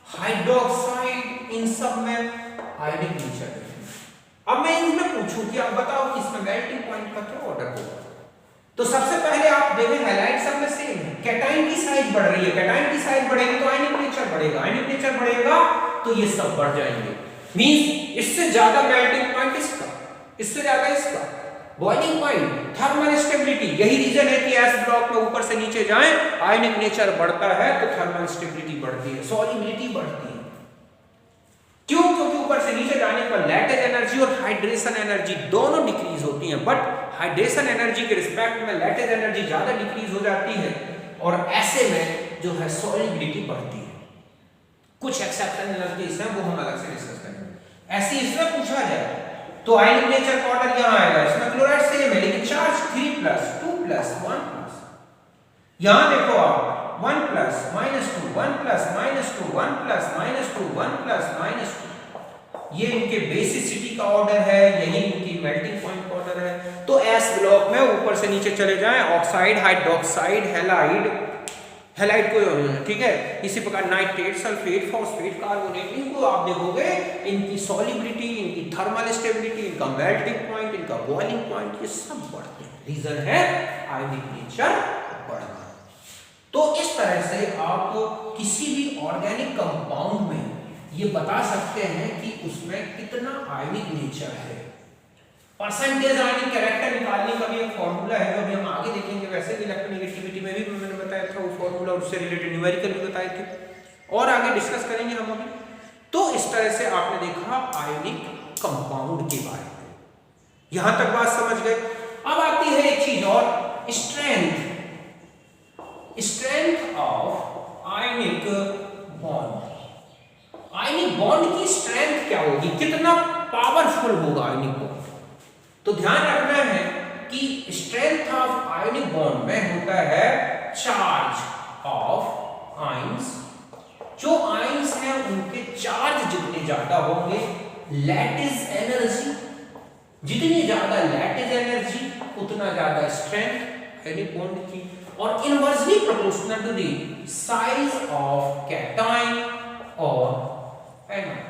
[SPEAKER 1] हाइड्रोक्साइड, इन सब में आयनिक नेचर है। अब मैं इनमें पूछूं कि आप बताओ कि इसमें मेल्टिंग पॉइंट का क्या ऑर्डर होगा, तो सबसे पहले आप देखें हैलाइड सब में सेम है। कैटाइन की साइज बढ़ रही है, कैटाइन की साइज बढ़ेगी तो आयनिक नेचर बढ़ेगा, आयनिक नेचर बढ़ेगा तो ये सब बढ़ जाएंगे। मींस इससे ज्यादा मेल्टिंग पॉइंट इसका, इससे ज्यादा इसका, बॉइलिंग पॉइंट, थर्मल स्टेबिलिटी। यही रीजन है कि एस ब्लॉक में ऊपर से नीचे जाएं, आयनिक नेचर बढ़ता है तो थर्मल स्टेबिलिटी बढ़ती है, सॉल्युबिलिटी बढ़ती है। क्यों? क्योंकि ऊपर से नीचे जाने पर लैटिस एनर्जी और हाइड्रेशन एनर्जी दोनों डिक्रीज होती हैं, बट हाइड्रेशन एनर्जी के रिस्पेक्ट में लैटिस एनर्जी ज्यादा डिक्रीज हो जाती है और ऐसे में जो है सॉल्युबिलिटी बढ़ती है। कुछ एक्सेप्शनल केस हैं, वो हम अलग से डिस्कस करेंगे। ऐसे इसमें पूछा जाए तो आयनिक नेचर का ऑर्डर यहां आएगा, इसमें क्लोराइड सेम है लेकिन चार्ज 3+, 2+, 1+। यहां देखो आप 1+, -2, 1+, -2, 1+, -2, 1+, -2, ये इनके बेसिसिटी का ऑर्डर है, यही इनकी मेल्टिंग पॉइंट का ऑर्डर है। तो एस ब्लॉक में ऊपर से नीचे चले जाएं, ऑक्साइड, हाइड्रोक्साइड, हैलाइड, हैलाइड को, ठीक है, इसी प्रकार नाइट्रेट, सल्फेट, फॉस्फेट, कार्बोनेट, इनको आप देखोगे इनकी सॉल्युबिलिटी, इनकी थर्मल स्टेबिलिटी, इनका मेल्टिंग पॉइंट, इनका बॉइलिंग पॉइंट, ये सब बढ़ते हैं। रीजन है आयनिक नेचर बढ़ना। तो इस तरह से आप किसी भी ऑर्गेनिक कंपाउंड में ये बता सकते हैं कि उसमें कितना आयनिक नेचर है। परसेंटेज आयनिक कैरेक्टर निकालने का भी एक फॉर्मूला है जो अभी हम आगे देखेंगे। वैसे भी इलेक्ट्रोनेगेटिविटी में भी मैंने बताया था वो फॉर्मूला, उससे रिलेटेड न्यूमेरिकल भी बताए थे और आगे डिस्कस करेंगे हम अभी। तो इस तरह से आपने देखा आयनिक कंपाउंड के बारे में, यहां तक बात समझ गए। अब आती है एक चीज और, strength of ionic bond. Ionic bond की स्ट्रेंथ क्या होगी, कितना पावरफुल होगा आयनिक बॉन्ड। तो ध्यान रखना है कि स्ट्रेंथ ऑफ आयनिक बॉन्ड में होता है चार्ज ऑफ आयंस। जो आयंस हैं उनके चार्ज जितने ज्यादा होंगे, लैटिस एनर्जी, जितनी ज्यादा लैटिस एनर्जी उतना ज्यादा स्ट्रेंथ आयनिक बॉन्ड की, और inversely proportional to the size of cation और एनायन।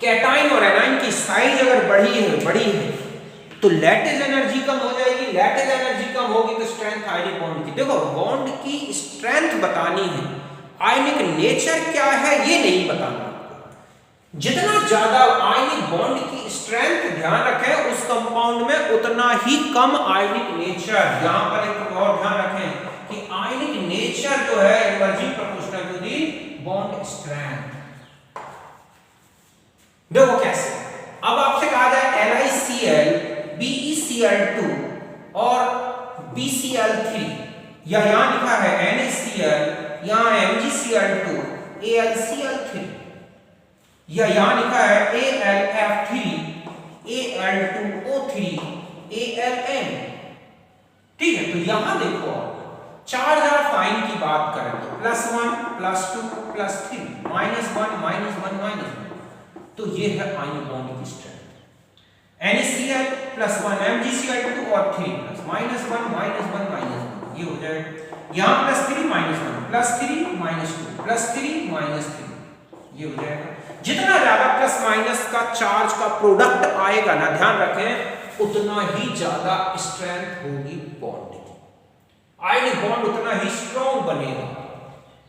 [SPEAKER 1] कैटायन और एनायन की साइज अगर बड़ी है तो लैटिस एनर्जी कम हो जाएगी, लैटिस एनर्जी कम होगी तो स्ट्रेंथ आयनिक बॉन्ड की। देखो बॉन्ड की स्ट्रेंथ बतानी है, आयनिक नेचर क्या है ये नहीं बताना। जितना ज्यादा आयनिक बॉन्ड की स्ट्रेंथ, ध्यान रखें उस कंपाउंड में उतना ही कम आयनिक नेचर। यहां पर एक और ध्यान रखें कि आयनिक नेचर जो है inversely proportional to the bond strength. देखो कैसे, अब आपसे कहा जाए LiCl, BeCl2 और BCl3, या यहां लिखा है NaCl, यहां MgCl2, AlCl3, या यहां लिखा है AlF3, Al2O3, Aln। ठीक है, तो यहां देखो चार्ज ऑफ आयन की बात करें तो +1, +2, +3, -1, -1, -1, तो ये है आयनिक बॉन्ड की स्ट्रेंथ। NaCl +1, MgCl2 और 3 +, -1, -1, -1, ये हो जाएगा। यहां +3 -1 +3 -2 +3 -3 ये हो जाएगा। जितना ज्यादा प्लस माइनस का चार्ज का प्रोडक्ट आएगा ना, ध्यान रखें, उतना ही ज्यादा स्ट्रेंथ होगी बॉन्ड की, आयनिक बॉन्ड उतना ही स्ट्रॉन्ग बनेगा।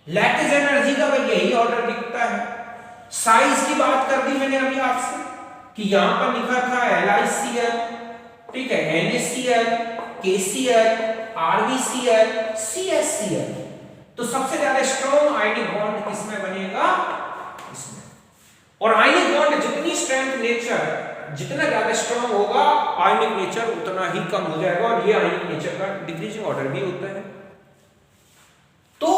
[SPEAKER 1] लैटिस एनर्जी का भाई यही ऑर्डर दिखता है। साइज की बात कर दी मैंने अभी आपसे कि यहां पर लिखा था LiCl, ठीक है, NaCl, KCl, RbCl, CsCl। तो सबसे ज्यादा स्ट्रॉन्ग आयनिक बॉन्ड किसमें बनेगा? इसमें। और आयनिक बॉन्ड जितनी स्ट्रेंथ नेचर जितना ज्यादा स्ट्रॉन्ग होगा, आयनिक नेचर उतना ही कम हो जाएगा, और ये आयनिक नेचर का डिक्रीजिंग ऑर्डर भी होता है। तो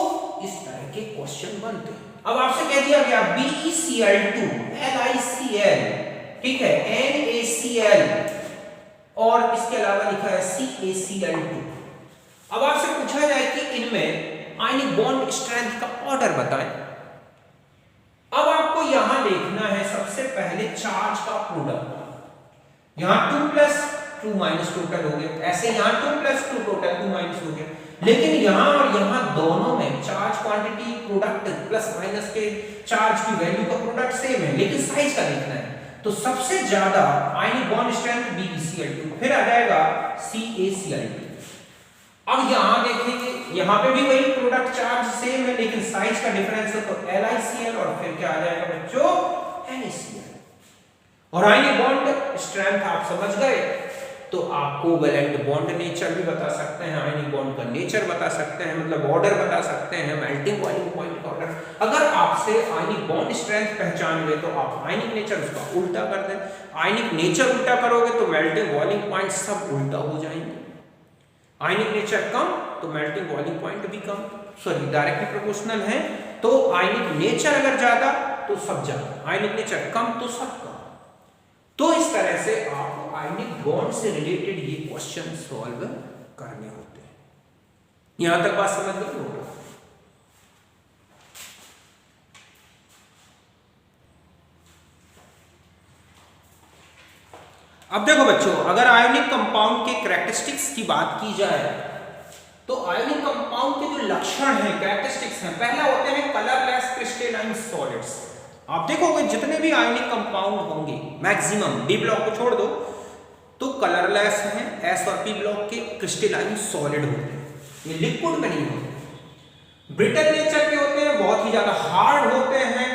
[SPEAKER 1] इस तरह के क्वेश्चन बनते हैं। अब आपसे कह दिया गया BeCl2, LiCl, ठीक है, NaCl, और इसके अलावा लिखा है CaCl2। अब आपसे पूछा जाए कि इनमें आयनिक बॉन्ड स्ट्रेंथ का ऑर्डर बताएं। अब आपको यहां देखना है सबसे पहले चार्ज का प्रोडक्ट। यहां 2 + 2 - टोटल हो गया, ऐसे यहां 2 + 2 टोटल 2 - हो गया। लेकिन यहां और यहां दोनों में charge quantity product plus minus के चार्ज की वैल्यू का प्रोडक्ट सेम है, लेकिन साइज का देखना है। तो सबसे ज्यादा आयनिक बॉन्ड स्ट्रेंथ BeCl2, फिर आ जाएगा CaCl2। अब यहां देखेंगे, यहां पे भी वही प्रोडक्ट चार्ज सेम है, लेकिन साइज का डिफरेंस है, तो LiCl, और फिर क्या आ जाएगा बच्चों? NaCl। और आयनिक बॉन्ड स्ट्रेंथ आप समझ गए, तो आप कोवैलेंट बॉन्ड नेचर भी बता सकते हैं, आयनिक बॉन्ड का नेचर बता सकते हैं, मतलब ऑर्डर बता सकते हैं, मेल्टिंग बॉइलिंग पॉइंट का ऑर्डर। अगर आपसे आयनिक बॉन्ड स्ट्रेंथ पहचान गए तो आप आयनिक नेचर उसका उल्टा कर दें, आयनिक नेचर उल्टा करोगे तो मेल्टिंग बॉइलिंग पॉइंट सब उल्टा हो जाएंगे। आयनिक नेचर कम तो मेल्टिंग बॉइलिंग पॉइंट भी कम, सॉरी डायरेक्टली प्रोपोर्शनल है। तो आयनिक नेचर अगर ज्यादा तो सब ज्यादा, आयनिक नेचर कम तो सब कम। तो इस तरह से आप आयनिक बॉन्ड से रिलेटेड ये क्वेश्चन सॉल्व करने होते हैं। यहां तक बात समझ गए होगा? अब देखो बच्चों, अगर आयोनिक कंपाउंड के कैरेक्टरिस्टिक्स की बात की जाए तो आयोनिक कंपाउंड के जो लक्षण हैं, कैरेक्टरिस्टिक्स हैं, पहला होते हैं कलरलेस क्रिस्टलाइन सॉलिड्स। आप देखोगे जितने भी आयोनिक कंपाउंड होंगे, मैक्सिमम डी ब्लॉक को छोड़ दो, तो कलरलेस हैं, एस और पी ब्लॉक के क्रिस्टलाइन सॉलिड होते हैं, ये लिक्विड में नहीं होते। ब्रिटल नेचर के होते हैं, बहुत ही ज्यादा हार्ड होते हैं,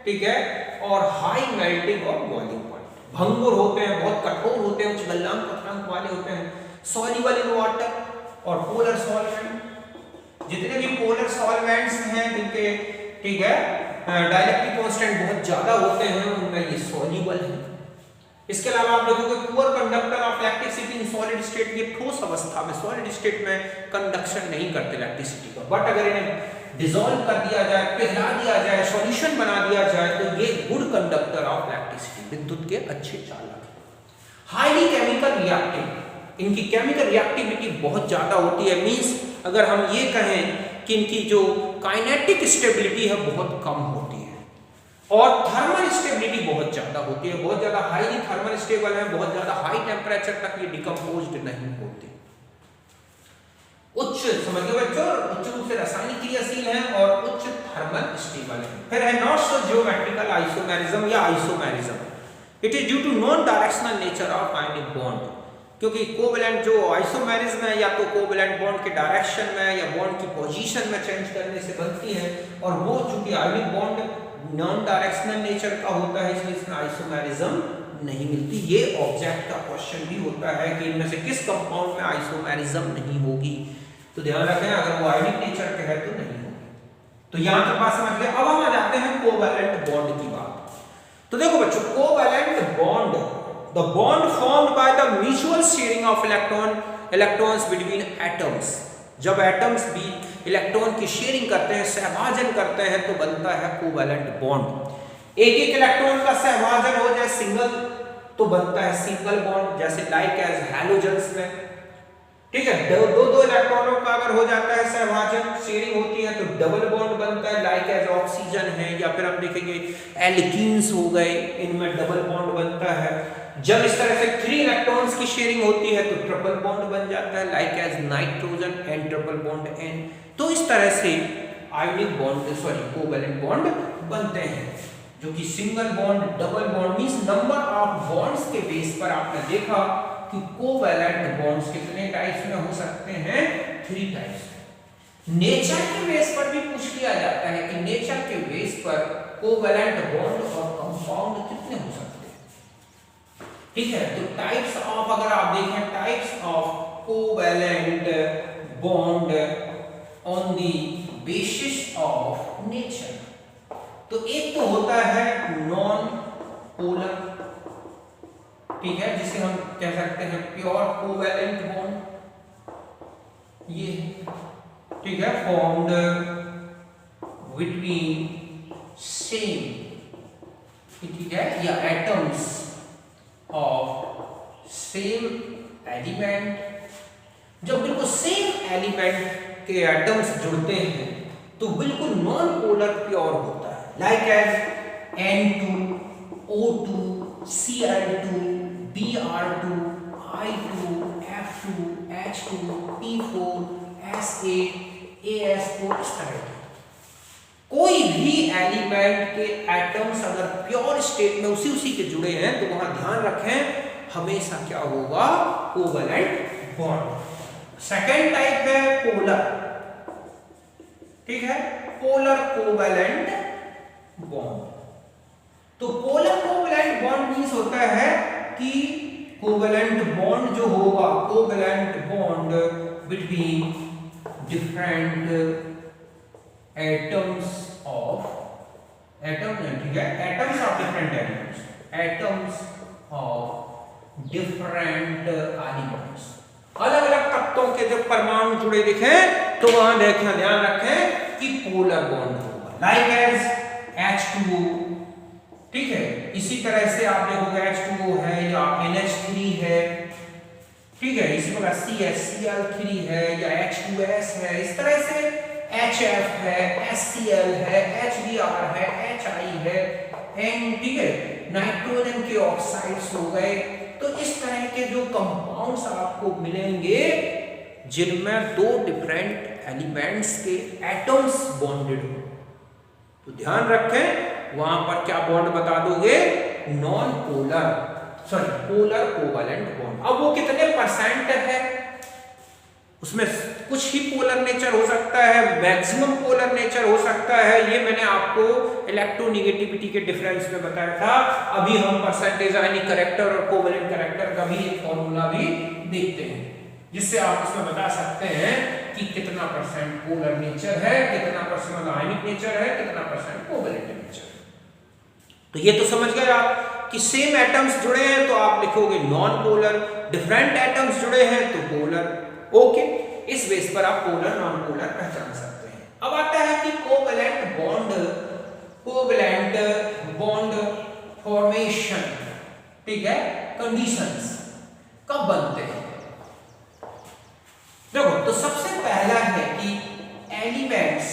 [SPEAKER 1] ठीक है, और हाई मेल्टिंग और बॉइलिंग पॉइंट, भंगुर होते हैं, बहुत कठोर होते हैं, उच्च गलनांक पत्रांक वाले होते हैं, सॉल्युबल इन वाटर और पोलर सॉल्वेंट। जितने भी पोलर सॉल्वेंट्स हैं जिनके, ठीक है, डाइलेक्ट्रिक कांस्टेंट बहुत ज्यादा होते हैं, उनमें ये सॉल्युबल है। इसके अलावा आप देखोगे poor conductor of electricity in solid state, ये ठोस अवस्था में सॉलिड स्टेट में कंडक्शन नहीं करते इलेक्ट्रिसिटी का, बट अगर इन्हें डिसॉल्व कर दिया जाए, पिघला दिया जाए, सॉल्यूशन बना दिया जाए, तो ये गुड कंडक्टर ऑफ इलेक्ट्रिसिटी, विद्युत के अच्छे चालक हैं। हाईली केमिकल रिएक्टिव, इनकी केमिकल रिएक्टिविटी बहुत ज्यादा होती है, मींस अगर हम ये कहें कि इनकी जो काइनेटिक स्टेबिलिटी है बहुत कम होती है, और थर्मल स्टेबिलिटी बहुत ज्यादा होती है, बहुत ज्यादा हाईली थर्मल स्टेबल है, बहुत ज्यादा हाई टेम्परेचर तक ये डिकम्पोज्ड नहीं होते। उच्च, समझ गए बच्चों, उच्च रूप से रासायनिक क्रियाशील है और उच्च थर्मल स्टेबल है। फिर है नॉट सो ज्योमेट्रिकल आइसोमेरिज्म या isomerism, it is due to non directional nature of ionic bond, क्योंकि कोवैलेंट जो आइसोमेरिज्म है या तो कोवैलेंट बॉन्ड के डायरेक्शन में या बॉन्ड की पोजीशन में चेंज करने से बनती है, और वो चूंकि ionic bond non directional nature का होता है, इसलिए इसमें आइसोमेरिज्म नहीं मिलती। ये ऑब्जेक्ट का क्वेश्चन भी होता है कि इनमें से किस कंपाउंड में आइसोमेरिज्म नहीं होगी, तो ध्यान रखें अगर वो आयनिक नेचर के है तो नहीं होगी। तो यहां तक बात समझ गए। अब हम आ जाते हैं कोवैलेंट बॉन्ड की बात। तो देखो बच्चों, covalent bond, the bond formed by the mutual sharing of electrons between atoms. जब एटम्स भी इलेक्ट्रॉन की शेयरिंग करते हैं, सहभाजन करते हैं, तो बनता है कोवैलेंट बॉन्ड। एक एक इलेक्ट्रॉन का सहभाजन हो जाए सिंगल, तो बनता है सिंगल बॉन्ड, जैसे लाइक एज हैलोजन्स में, ठीक है। दो इलेक्ट्रॉनों का अगर हो जाता है सहभाजन, शेयरिंग होती है, तो डबल बॉन्ड बनता है, लाइक एज ऑक्सीजन है, या फिर हम देखेंगे एल्कीन्स हो गए, इनमें डबल बॉन्ड बनता है। जब इस तरह से 3 इलेक्ट्रॉन्स की शेयरिंग होती है तो ट्रिपल बॉन्ड बन जाता है, like as nitrogen and triple bond N। तो इस तरह से आयनिक बॉन्ड कोवैलेंट बॉन्ड बनते हैं, जो कि single bond, double bond means number of bonds के बेस पर आपने देखा कि कोवैलेंट बॉन्ड्स कितने टाइप्स में हो सकते हैं, 3 टाइप्स। नेचर के बेस पर भी पूछ लिया जाता है कि नेचर के बेस पर कोवैलेंट बॉन्ड और कंपाउंड कितने हो सकते हैं, ठीक है। तो टाइप्स ऑफ, अगर आप देखें types of covalent bond on the basis of nature, तो एक तो होता है नॉन पोलर, ठीक है, जिसे हम कह सकते हैं प्योर कोवैलेंट बॉन्ड, ये ठीक है, फॉर्म्ड बिटवीन सेम, ठीक है, या एटम्स ऑफ सेम एलिमेंट। जब बिल्कुल सेम एलिमेंट के एटम्स जुड़ते हैं तो बिल्कुल नॉन पोलर प्योर होता है, like as N2O2 Cl2 Br2 I2 F2 H2 P4 S8 AS4, इस तरह के कोई भी एलिमेंट के एटम्स अगर प्योर स्टेट में उसी के जुड़े हैं तो वहां ध्यान रखें हमेशा क्या होगा, कोवैलेंट बॉन्ड। सेकेंड टाइप है पोलर, ठीक है, पोलर कोवैलेंट बॉन्ड। तो पोलर कोवैलेंट बॉन्ड मींस होता है कि कोवैलेंट बॉन्ड जो होगा, covalent bond between different atoms of, ठीक है, atoms of different elements, atoms of different elements, अलग अलग तत्वों के जब परमाणु जुड़े दिखें तो वहां देखें, ध्यान रखें कि पोलर बॉन्ड होगा, लाइक एज H2O, ठीक है। इसी तरह से आप देखोगे H2O है या NH3 है, ठीक है, इसी प्रकार CH3 है या H2S है, इस तरह से HF है, HCl है, HBr है, HI है, N, ठीक है, नाइट्रोजन के ऑक्साइड्स हो गए। तो इस तरह के जो कंपाउंड्स आपको मिलेंगे जिनमें 2 डिफरेंट एलिमेंट्स के एटम्स बॉन्डेड हो, तो ध्यान रखें वहां पर क्या बॉन्ड बता दोगे, non polar, polar covalent bond. अब वो कितने परसेंट है, उसमें कुछ ही पोलर नेचर हो सकता है, मैक्सिमम पोलर नेचर हो सकता है, ये मैंने आपको इलेक्ट्रोनेगेटिविटी के डिफरेंस में बताया था। अभी हम परसेंटेज आयनिक कैरेक्टर और कोवैलेंट कैरेक्टर का भी एक फॉर्मूला भी देखते हैं, जिससे आप उसमें बता सकते हैं कि कितना परसेंट पोलर नेचर है, कितना परसेंट आयनिक नेचर है, कितना परसेंट कोवैलेंट नेचर है। तो ये तो समझ गए आप कि सेम एटम्स जुड़े हैं तो आप लिखोगे नॉन पोलर, डिफरेंट एटम्स जुड़े हैं तो पोलर, ओके। इस बेस पर आप पोलर नॉन पोलर पहचान सकते हैं। अब आता है कि कोवैलेंट बॉन्ड फॉर्मेशन, ठीक है, कंडीशंस कब बनते हैं। देखो, तो सबसे पहला है कि एलिमेंट्स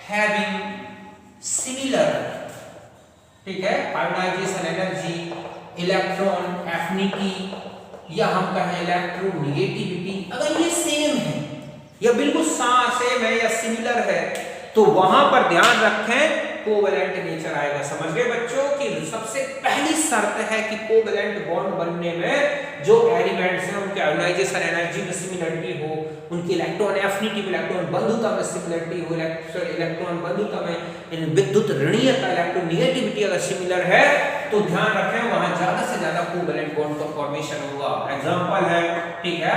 [SPEAKER 1] हैविंग सिमिलर, ठीक है, आयोनाइजेशन एनर्जी, इलेक्ट्रॉन एफिनिटी, या हम कहें इलेक्ट्रोनेगेटिविटी, अगर ये सेम है या बिल्कुल सेम है या सिमिलर है तो वहां पर ध्यान रखें कोवैलेंट नेचर आएगा। समझ गए बच्चों कि सबसे पहली शर्त है कि कोवैलेंट बॉन्ड बनने में जो एलिमेंट्स हैं उनके आयोनाइजेशन एनर्जी में सिमिलरिटी हो, उनकी इलेक्ट्रॉन एफिनिटी में, इलेक्ट्रॉन बंधुता में सिमिलरिटी हो, इलेक्ट्रॉन बंधुता में विद्युत ऋणीयता, इलेक्ट्रोनेगेटिविटी अगर सिमिलर है तो ध्यान रखें वहां ज्यादा से ज्यादा कोवैलेंट बॉन्ड का फॉर्मेशन होगा। एग्जांपल है, ठीक है,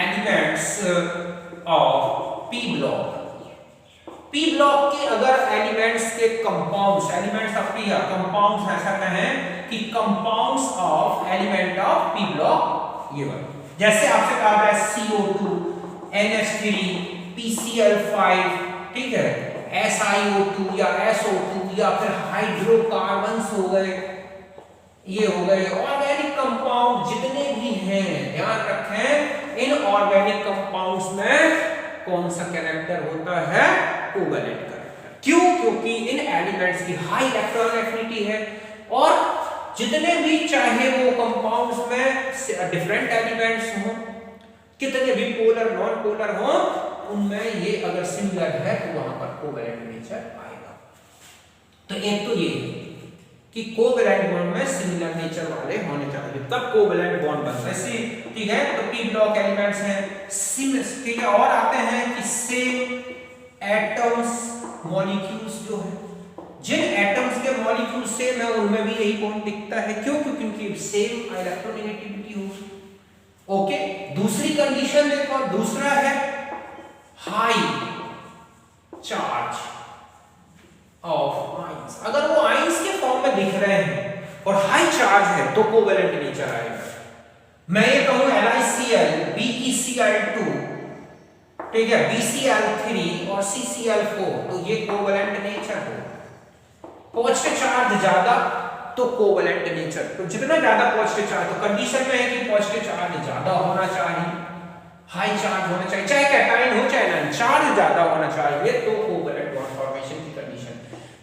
[SPEAKER 1] elements of P block, P block के अगर एलिमेंट्स के कंपाउंड्स, एलिमेंट्स ऑफ पी या कंपाउंड्स, ऐसा कहें कि compounds of element of P block, ये वाला, जैसे आपसे कहा है CO2, NH3, PCl5, ठीक है, SiO2 या SO2, या फिर हाइड्रोकार्बन्स हो गए, ये हो गए ऑर्गेनिक कंपाउंड जितने भी हैं, ध्यान रखें इन इनऑर्गेनिक कंपाउंड्स में कौन सा कैरेक्टर होता है? Covalent character. क्यों? क्योंकि इन एलिमेंट्स की हाई इलेक्ट्रॉन एफिनिटी है और जितने भी चाहे वो कंपाउंड्स में डिफरेंट एलिमेंट्स हों, कितने भी पोलर नॉन पोलर हों, उनमें ये अगर सिमिलर है तो वहां पर कोवेलेंट नेचर आएगा। तो एक तो ये कि कोवेलेंट बॉन्ड में सिमिलर नेचर वाले होने चाहिए, तब कोवेलेंट बॉन्ड बनता है। ठीक है, तो पी ब्लॉक एलिमेंट्स हैं, ठीक है, और आते हैं कि सेम एटम्स मॉलिक्यूल्स जो है, जिन एटम्स के मॉलिक्यूल सेम है उनमें भी यही बॉन्ड दिखता है। क्यों? क्योंकि उनकी सेम इलेक्ट्रोनेगेटिविटी होगी। ओके, दूसरी कंडीशन देखो, दूसरा है हाई चार्ज ऑफ आयंस। अगर वो आयंस के फॉर्म में दिख रहे हैं और हाई चार्ज है तो कोवेलेंट नेचर आएगा। मैं ये कहूं LiCl, BeCl2, ठीक है, BCl3 और CCl4, तो ये कोवेलेंट नेचर हो। पॉजिटिव चार्ज ज्यादा तो कोवेलेंट नेचर, तो जितना ज्यादा पॉजिटिव चार्ज, तो कंडीशन में है कि पॉजिटिव चार्ज ज्यादा होना चाहिए, हाई चार्ज होना चाहिए, चाहे कैटायन हो चाहे नॉन, चार्ज ज्यादा होना चाहिए, तो कोवेलेंट बॉन्ड फॉर्मेशन की कंडीशन।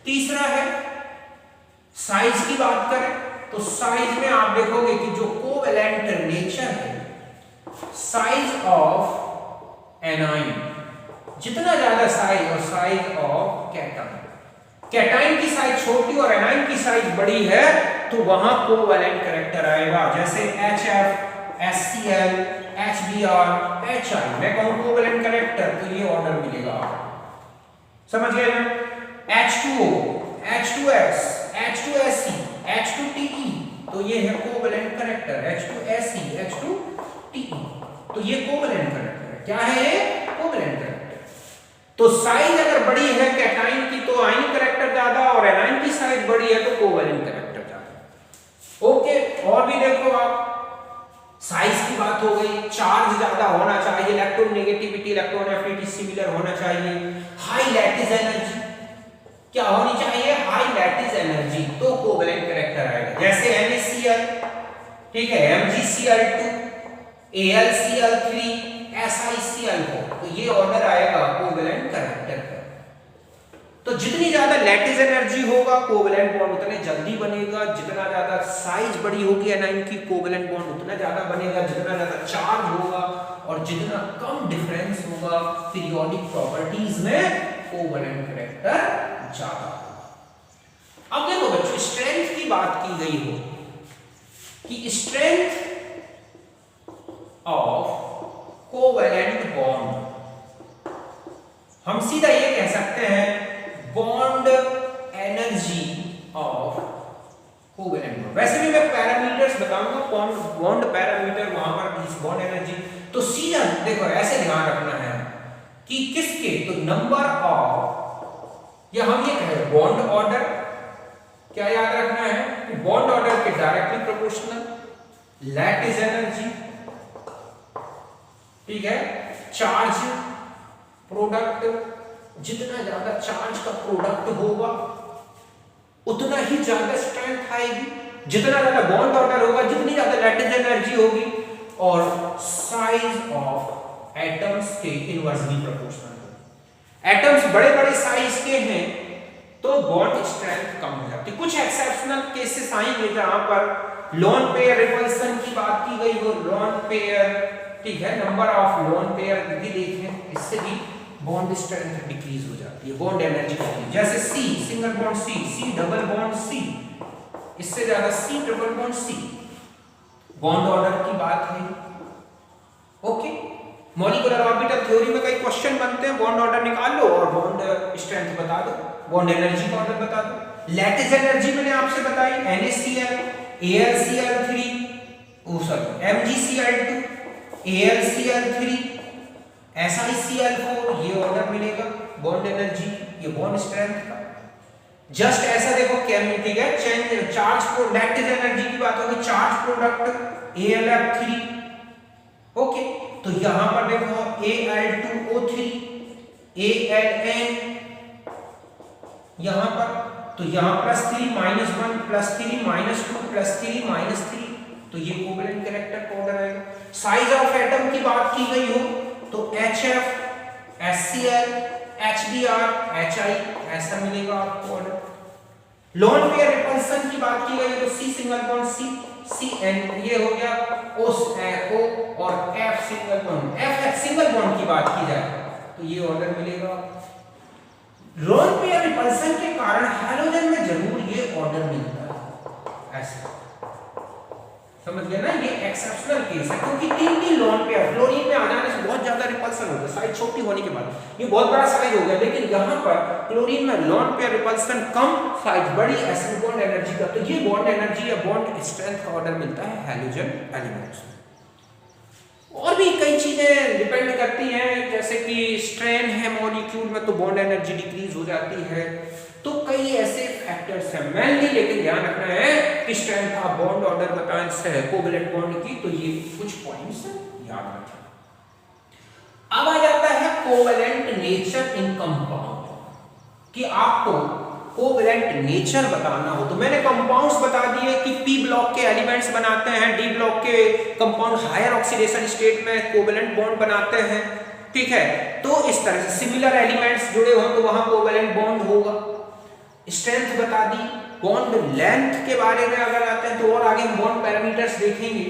[SPEAKER 1] तीसरा है साइज की बात करें तो साइज में आप देखोगे कि जो कोवेलेंट नेचर है, साइज ऑफ एनाइन, जितना ज्यादा साइज और साइज ऑफ कैटायन, कैटायन की साइज छोटी और एनाइन की साइज बड़ी है तो वहां कोवेलेंट कैरेक्टर आएगा। जैसे HF, HCl, HBr, HI, मैं कहूं कोवेलेंट कैरेक्टर तो ये ऑर्डर मिलेगा, समझ गए ना? H2O, H2S, H2SE, H2TE, तो ये है कोवेलेंट कैरेक्टर, H2SE, H2TE, तो ये कोवेलेंट कैरेक्टर है। क्या है ये? Covalent character. तो साइज अगर बड़ी है कैटायन की तो आयनिक कैरेक्टर ज्यादा, और एनाइन की साइज बड़ी है तो कोवेलेंट कैरेक्टर ज्यादा। ओके, और भी देखो आप, साइज की बात हो गई, चार्ज ज्यादा होना चाहिए, इलेक्ट्रोनेगेटिविटी, इलेक्ट्रॉन एफिनिटी सिमिलर होना चाहिए, हाई लैटिस एनर्जी क्या होनी चाहिए? हाई लैटिस एनर्जी, तो कोवेलेंट कैरेक्टर आएगा। जैसे NaCl, ठीक है, MgCl2, AlCl3, SiCl4, तो ये ऑर्डर आएगा कोवेलेंट कैरेक्टर का। तो जितनी ज्यादा लैटिस एनर्जी होगा कोवेलेंट बॉन्ड उतने जल्दी बनेगा, जितना ज्यादा साइज बड़ी होगी एनाइन की कोवेलेंट बॉन्ड उतना ज्यादा बनेगा, जितना ज्यादा चार्ज होगा और जितना कम डिफरेंस होगा पीरियोडिक प्रॉपर्टीज में कोवेलेंट कैरेक्टर ज्यादा होगा। अब देखो बच्चों, स्ट्रेंथ की बात की गई हो कि स्ट्रेंथ ऑफ कोवेलेंट बॉन्ड, हम सीधा ये कह सकते हैं bond energy of covalent bond. वैसे भी मैं पैरामीटर्स बताऊंगा, बॉन्ड पैरामीटर वहां पर इस बॉन्ड एनर्जी, तो सीधा देखो ऐसे ध्यान रखना है कि किसके, तो नंबर ऑफ, या हम ये कहें बॉन्ड ऑर्डर, क्या याद रखना है कि बॉन्ड ऑर्डर के डायरेक्टली प्रोपोर्शनल लैटिस एनर्जी, ठीक है, चार्ज प्रोडक्ट, जितना ज्यादा चार्ज का प्रोडक्ट होगा उतना ही ज्यादा स्ट्रेंथ आएगी, जितना ज्यादा बॉन्ड ऑर्डर होगा जितनी ज्यादा लैटिस एनर्जी होगी, और साइज ऑफ एटम्स के इनवर्सली प्रोपोर्शनल। एटम्स बड़े बड़े साइज के हैं तो बॉन्ड स्ट्रेंथ कम हो जाती है। कुछ एक्सेप्शनल केसेस आएंगे जहां पर लोन पेयर रिपल्सन की बात की गई हो, लोन पेयर, ठीक है, नंबर ऑफ लोन पेयर भी देखें, इससे भी बॉन्ड स्ट्रेंथ डिक्रीज हो जाती है, बॉन्ड एनर्जी होती है। जैसे C single bond C double bond C, इससे ज्यादा C triple bond C, bond order की बात है। ओके, मॉलिक्यूलर ऑर्बिटल थ्योरी में कई क्वेश्चन बनते हैं, बॉन्ड ऑर्डर निकाल लो और बॉन्ड स्ट्रेंथ बता दो, बॉन्ड एनर्जी का ऑर्डर बता दो। लैटिस एनर्जी मैंने आपसे बताई, NaCl, AlCl3, MgCl2, AlCl3, SiCl4, ये ऑर्डर मिलेगा बॉन्ड एनर्जी, ये बॉन्ड स्ट्रेंथ का। जस्ट ऐसा देखो केमिकल है, चेंज चार्ज को, लैटिस एनर्जी की बात होगी, चार्ज प्रोडक्ट AlF3, ओके, तो यहां पर देखो Al2O3, Aln, यहां पर तो यहां +3 -1 +3 -2 +3 -3, तो ये कोवेलेंट कैरेक्टर का ऑर्डर आएगा। साइज ऑफ एटम की बात की गई हो तो HF, HCl, HBr, HI ऐसा मिलेगा आपको ऑर्डर। लोन पेयर रिपल्सन की बात की गई तो C single bond C, CN ये हो गया O और F single bond F single bond की बात की जाए तो ये ऑर्डर मिलेगा। लोन पेयर रिपल्सन के कारण हैलोजन में जरूर ये ऑर्डर मिलता है, ऐसा समझ गए ना। ये एक्सेप्शनल केस है क्योंकि तीन लोन पेयर फ्लोरीन में आ जाने से बहुत ज्यादा रिपल्सन होता है, साइज छोटी होने के बाद ये बहुत बड़ा साइज हो गया, लेकिन यहाँ पर क्लोरीन में लोन पेयर रिपल्सन कम, साइज बड़ी, ऐसे बॉन्ड एनर्जी का, तो ये बॉन्ड एनर्जी या बॉन्ड स्ट्रेंथ का ऑर्डर मिलता है हैलोजन एलिमेंट्स में। और भी कई चीजें डिपेंड करती हैं, जैसे कि स्ट्रेन है मॉलिक्यूल में तो बॉन्ड एनर्जी डिक्रीज हो जाती है, तो कई ऐसे फैक्टर्स हैं। मेनली लेकिन ध्यान रखना है कि स्ट्रेंथ का बॉन्ड ऑर्डर बताएं से कोवेलेंट बॉन्ड की, तो ये कुछ पॉइंट्स याद रखें। अब आ जाता है कोवेलेंट नेचर इन कंपाउंड, कि आपको कोवेलेंट नेचर बताना हो तो मैंने कंपाउंड्स बता दिए कि P ब्लॉक के एलिमेंट्स बनाते हैं, D ब्लॉक के कंपाउंड हायर ऑक्सीडेशन स्टेट में कोवेलेंट बॉन्ड बनाते हैं, ठीक है। तो इस तरह से सिमिलर एलिमेंट्स जुड़े हो तो वहां कोवेलेंट बॉन्ड होगा। स्ट्रेंथ बता दी। बॉन्ड लेंथ के बारे में अगर आते हैं तो और आगे हम बॉन्ड पैरामीटर्स देखेंगे।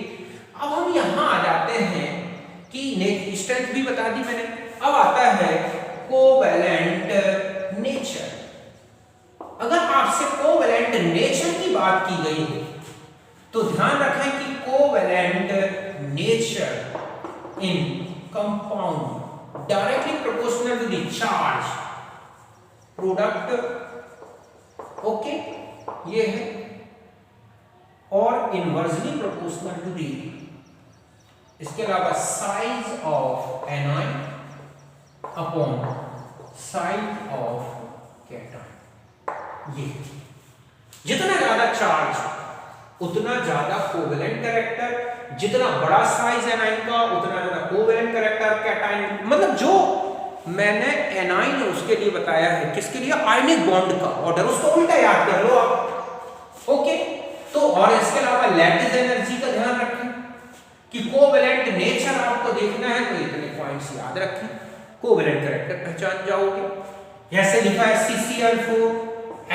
[SPEAKER 1] अब हम यहां आ जाते हैं कि स्ट्रेंथ भी बता दी मैंने, अब आता है कोवेलेंट नेचर। अगर आपसे कोवेलेंट नेचर की बात की गई है तो ध्यान रखें कि covalent nature in compound directly proportional to the charge product, okay ये है, और इनवर्सली प्रोपोर्शनल टू दी, इसके अलावा size of anion upon size of cation. ये जितना ज्यादा चार्ज उतना ज्यादा कोवेलेंट कैरेक्टर, जितना बड़ा साइज एनायन का उतना ज्यादा कोवेलेंट कैरेक्टर। कैटायन मतलब जो मैंने एनाइन उसके लिए बताया है, किसके लिए, आयनिक बॉन्ड का ऑर्डर, उसको उल्टा याद कर लो आप, ओके। तो और इसके अलावा लैटिस एनर्जी का ध्यान रखें कि कोवेलेंट नेचर आपको देखना है तो इतने पॉइंट्स याद रखें, कोवेलेंट कैरेक्टर पहचान जाओगे। जैसे लिखा है CCl4,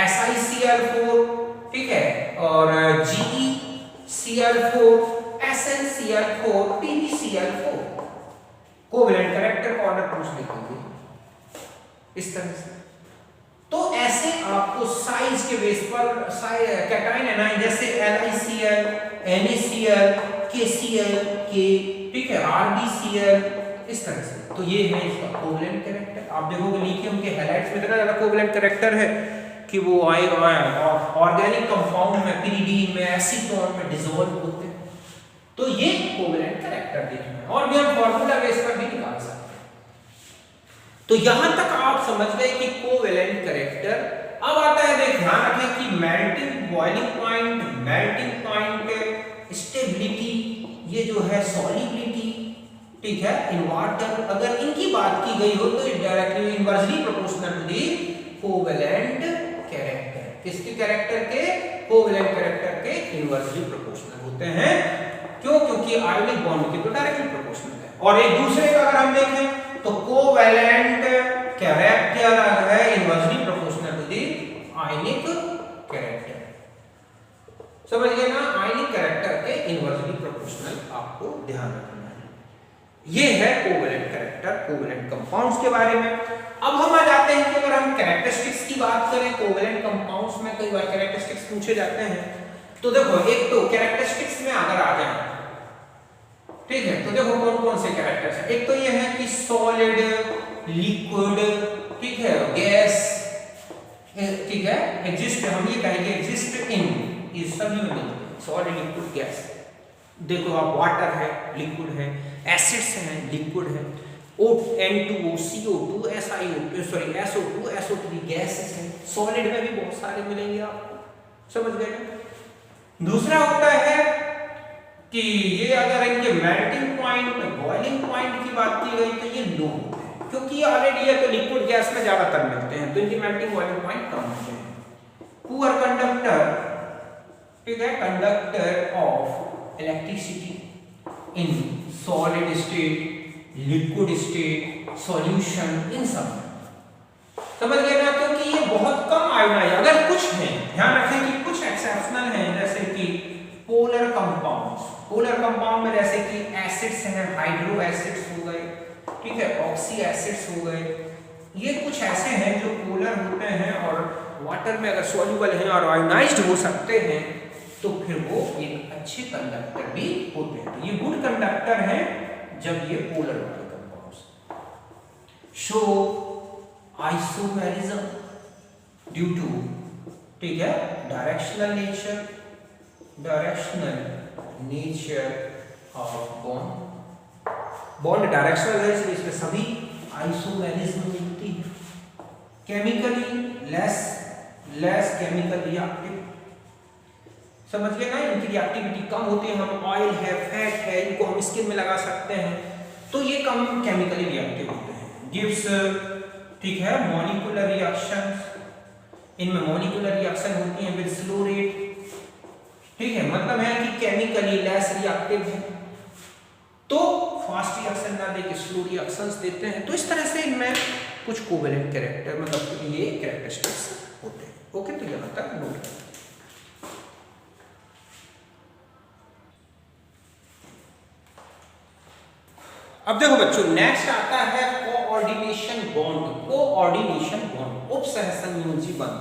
[SPEAKER 1] SiCl4, ठीक है, और GeCl4, SnCl4, PbCl4, covalent character का ऑर्डर पूछ लेंगे इस तरह से। तो ऐसे आपको साइज के बेस पर कैटायन एनायन जैसे LiCl, NaCl, KCl, K, ठीक है, RbCl, इस तरह से। तो ये है इसका कोवेलेंट कैरेक्टर। आप देखोगे नीचे उनके हैलाइट्स में इतना ज्यादा कोवेलेंट कैरेक्टर है कि वो ऑर्गेनिक कंपाउंड में, पिरिडीन में, एसीटोन में डिसॉल्व होते हैं। तो ये कोवेलेंट कैरेक्टर देखना है, और भी हम फार्मूला बेस पर भी निकाल सकते हैं। तो यहां तक आप समझ गए कि कोवेलेंट कैरेक्टर। अब आता है, देख ध्यान रखें कि melting boiling point, melting point, stability, ये जो है सॉलिबिलिटी, ठीक है, इन वाटर, अगर इनकी बात की गई हो तो ये directly inversely proportional to the covalent character. किसके कैरेक्टर के, कोवेलेंट कैरेक्टर के इनवर्सली प्रोपोर्शनल होते हैं। क्यों, क्योंकि आयनिक बॉन्ड के तो डायरेक्टली प्रोपोर्शनल है। और एक दूसरे का अगर हम देखें तो कोवेलेंट कैरेक्टर है inversely proportional to the ionic character. समझ गए ना, आयनिक कैरेक्टर के इनवर्सली प्रोपोर्शनल आपको ध्यान रखना है। ये है कोवेलेंट कैरेक्टर, कोवेलेंट कंपाउंड्स के बारे में। अब हम आ जाते हैं कि अगर हम कैरेक्टरिस्टिक्स की बात करें, कोवेलेंट कंपाउंड्स में कई बार कैरेक्टरिस्टिक्स पूछे जाते हैं। तो देखो, एक तो कैरेक्टरिस्टिक्स में अगर आ जाए, ठीक है, तो देखो कौन कौन से कैरेक्टर्स हैं। एक तो ये है कि सॉलिड, लिक्विड, ठीक है, गैस, ठीक है, एग्जिस्ट, हम ये कहेंगे एग्जिस्ट इन, ये सभी में मिलते हैं, सॉलिड, लिक्विड, गैस। देखो आप, वाटर है, लिक्विड है, एसिड्स हैं, लिक्विड है, N2O, CO2, SiO2, sorry SO2, SO3 gases हैं। सॉलिड में भी बहुत सारे मिलेंगे आपको, समझ गए। दूसरा होता है कि ये अगर इनके मेल्टिंग पॉइंट, बॉइलिंग पॉइंट की बात की गई तो ये लो होते हैं, क्योंकि ऑलरेडी ये तो लिक्विड गैस में ज्यादातर मिलते हैं, तो इनकी मेल्टिंग बॉइलिंग पॉइंट कम होते हैं। पुअर कंडक्टर, ठीक है, conductor of electricity in solid state, liquid state, solution, in सब। समझ गए ना? क्योंकि ये बहुत कम आयोनाइज, अगर कुछ है, ध्यान रखें कि कुछ एक्सेप्शनल हैं, जैसे कि पोलर कंपाउंड्स। पोलर कंपाउंड में जैसे कि एसिड्स हैं, हाइड्रो एसिड्स हो गए, ठीक है, ऑक्सी एसिड्स हो गए, ये कुछ ऐसे हैं जो पोलर होते हैं और वाटर में अगर सॉल्युबल हैं और आयोनाइज्ड हो सकते हैं, तो फिर वो एक अच्छे कंडक्टर भी होते हैं। तो ये गुड कंडक्टर हैं जब ये पोलर वाले compounds. Show isomerism due to, ठीक है, directional nature of bond. Bond directional है इसलिए इसमें सभी आइसोमेरिज्म मिलती है। केमिकली लेस केमिकल रिएक्टिव, समझ गए ना? इनकी रिएक्टिविटी कम होती है। हम ऑयल है, फैट है, इनको हम स्किन में लगा सकते हैं, तो ये कम केमिकली रिएक्टिव होते हैं। गिव्स, ठीक है, मॉलिक्यूलर रिएक्शंस, इनमें मॉलिक्यूलर रिएक्शन होती हैं विद स्लो रेट, ठीक है, मतलब है कि केमिकली लेस रिएक्टिव है, तो फास्ट रिएक्शन ना देके स्लो रिएक्शंस देते हैं। तो इस तरह से इनमें कुछ कोवेलेंट कैरेक्टर, मतलब ये कैरेक्टरिस्टिक्स होते हैं। ओके, तो यहां तक नोट करें। अब देखो बच्चों, नेक्स्ट आता है कोऑर्डिनेशन बॉन्ड। कोऑर्डिनेशन बॉन्ड, उपसहसंयोजी बंध।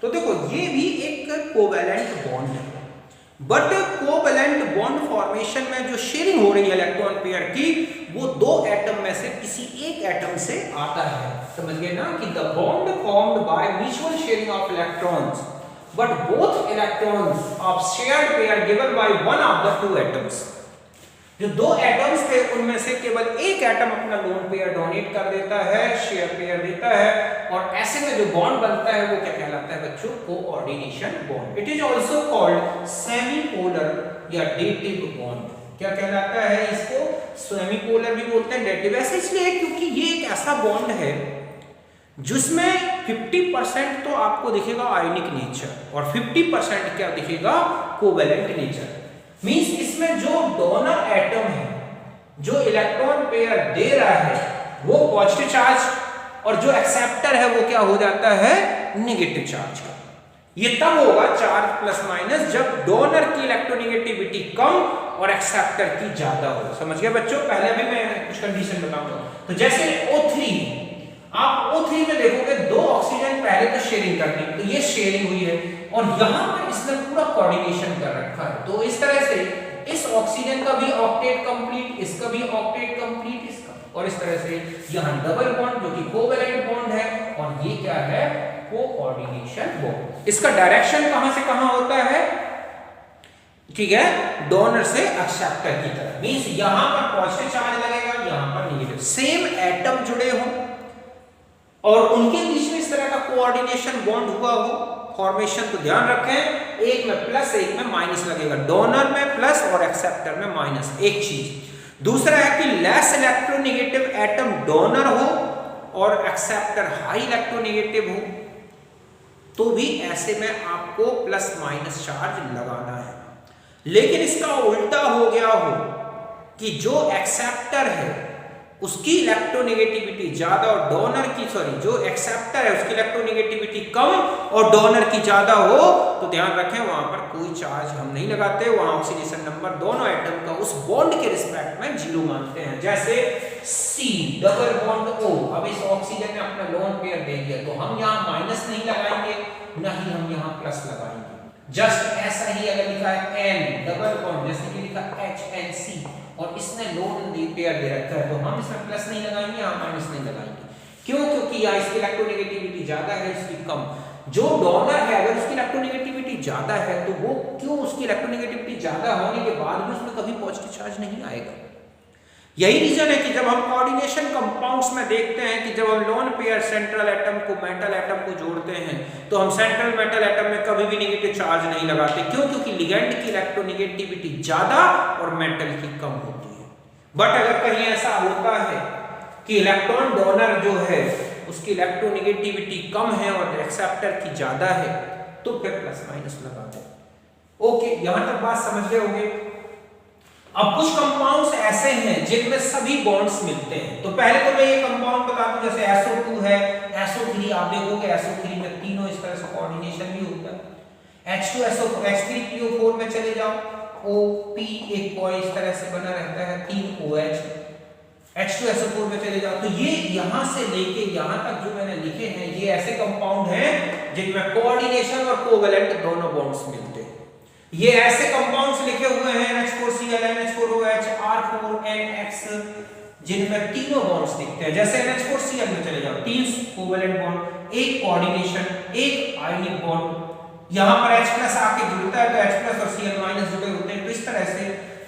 [SPEAKER 1] तो देखो ये भी एक कोवेलेंट बॉन्ड है, बट कोवेलेंट बॉन्ड फॉर्मेशन में जो शेयरिंग हो रही है इलेक्ट्रॉन पेयर की, वो दो एटम में से किसी एक एटम से आता है। समझ गए ना कि the bond formed by mutual sharing of electrons, but both electrons of shared pair given by one of the two atoms. जो दो एटम्स थे उनमें से केवल एक एटम अपना लोन पेयर डोनेट कर देता है, शेयर पेयर देता है, और ऐसे में जो बॉन्ड बनता है वो क्या कहलाता है बच्चों? Coordination bond. It is also called semi polar या डेटिव बॉन्ड। क्या कहलाता है इसको? सेमी पोलर भी बोलते हैं, डेटिव ऐसे इसलिए क्योंकि ये एक ऐसा बॉन्ड है जिसमें 50% तो आपको दिखेगा आयोनिक नेचर और 50% क्या दिखेगा? Covalent nature. मींस इसमें जो डोनर एटम है, जो इलेक्ट्रॉन पेयर दे रहा है, वो पॉजिटिव चार्ज, और जो एक्सेप्टर है वो क्या हो जाता है? नेगेटिव चार्ज का। ये तब होगा चार्ज प्लस माइनस जब डोनर की इलेक्ट्रोनेगेटिविटी कम और एक्सेप्टर की ज्यादा हो। समझ गए बच्चों? पहले भी मैं कुछ कंडीशन बताऊंगा। तो जैसे O3, आप O3 में देखोगे दो ऑक्सीजन पहले तो शेयरिंग करनी, तो ये शेयरिंग हुई है और यहां पर इसने पूरा कोऑर्डिनेशन कर रखा है। तो इस तरह से इस ऑक्सीजन का भी ऑक्टेट कंप्लीट, इसका भी ऑक्टेट कंप्लीट, इसका, और इस तरह से यहां डबल बॉन्ड जो कि कोवेलेंट बॉन्ड है, और ये क्या है? Coordination bond. इसका डायरेक्शन कहां से कहां होता है? ठीक है, डोनर से एक्सेप्टर की तरफ। मींस यहां पर पॉजिटिव चार्ज लगेगा, यहां पर नेगेटिव। सेम एटम जुड़े हो और उनके बीच में इस तरह का कोऑर्डिनेशन बॉन्ड हुआ हो, फॉर्मेशन, तो ध्यान रखें एक में प्लस एक में माइनस लगेगा, डोनर में प्लस और एक्सेप्टर में माइनस। एक चीज। दूसरा है कि लेस इलेक्ट्रोनेगेटिव एटम डोनर हो और एक्सेप्टर हाई इलेक्ट्रोनेगेटिव हो, तो भी ऐसे में आपको प्लस माइनस चार्ज लगाना है। लेकिन इसका उल्टा हो गया हो कि जो एक्सेप्टर है उसकी इलेक्ट्रोनेगेटिविटी ज्यादा और डोनर की, जो एक्सेप्टर है उसकी इलेक्ट्रोनेगेटिविटी कम और डोनर की ज्यादा हो, तो ध्यान रखें वहां पर कोई चार्ज हम नहीं लगाते, वहां ऑक्सीडेशन नंबर दोनों एटम का उस बॉन्ड के रिस्पेक्ट में 0 मानते हैं। जैसे C डबल बॉन्ड O, अब इस ऑक्सीजन ने अपना लोन पेयर दे दिया, तो हम यहाँ माइनस नहीं लगाएंगे, ना ही हम यहाँ प्लस लगाएंगे। जस्ट ऐसा ही अगर लिखा है N डबल बॉन्ड, जैसे कि लिखा HNC, और इसने लोन पेयर दे रखा है, तो हम इसमें प्लस नहीं लगाएंगे, यहाँ माइनस नहीं लगाएंगे। क्यों? क्योंकि यहाँ इसकी इलेक्ट्रोनेगेटिविटी ज्यादा है, इसकी कम। जो डोनर है अगर उसकी इलेक्ट्रोनेगेटिविटी ज्यादा है, तो वो क्यों, उसकी इलेक्ट्रोनेगेटिविटी ज्यादा होने के बाद भी उसमें कभी पॉजिटिव चार्ज नहीं आएगा। यही रीजन है कि जब हम कोऑर्डिनेशन कंपाउंड्स में देखते हैं कि जब हम लोन पेयर सेंट्रल एटम को मेटल एटम को जोड़ते हैं, तो हम सेंट्रल मेटल एटम में कभी भी नेगेटिव चार्ज नहीं लगाते। क्यों? क्योंकि लिगेंड की इलेक्ट्रोनेगेटिविटी ज्यादा और मेटल की कम होती है। बट अगर कहीं ऐसा होता है कि इलेक्ट्रॉन डोनर जो है उसकी इलेक्ट्रोनेगेटिविटी कम है और एक्सेप्टर की ज्यादा है, तो फिर प्लस माइनस लगा दें। ओके, यहां तक बात समझ गए होंगे। अब कुछ कंपाउंड्स ऐसे हैं जिनमें सभी बॉन्ड्स मिलते हैं। तो पहले तो मैं ये कंपाउंड बता दूं, जैसे SO2 है, SO3 आप देखोगे SO3 में तीनों इस तरह से कोऑर्डिनेशन भी होता है। H2SO4 H3PO4 में चले जाओ, OP एक पॉइंट इस तरह से बना रहता है, 3 OH। H2SO4 में चले जाओ, तो ये यहां से लेके यहां तक जो मैंने लिखे हैं ये ऐसे कंपाउंड हैं जिनमें कोऑर्डिनेशन और कोवैलेंट दोनों बॉन्ड्स मिलते हैं। ये ऐसे कंपाउंड्स लिखे हुए हैं NH4Cl, NH4OH, R4NX जिनमें तीनों बॉन्ड्स दिखते हैं। जैसे NH4Cl में चले जाओ, 3 कोवैलेंट बॉन्ड, एक कोऑर्डिनेशन, एक आयनिक बॉन्ड। यहां पर H+ आके जुड़ता है तो H+ और Cl- जुड़े होते हैं। तो इस तरह से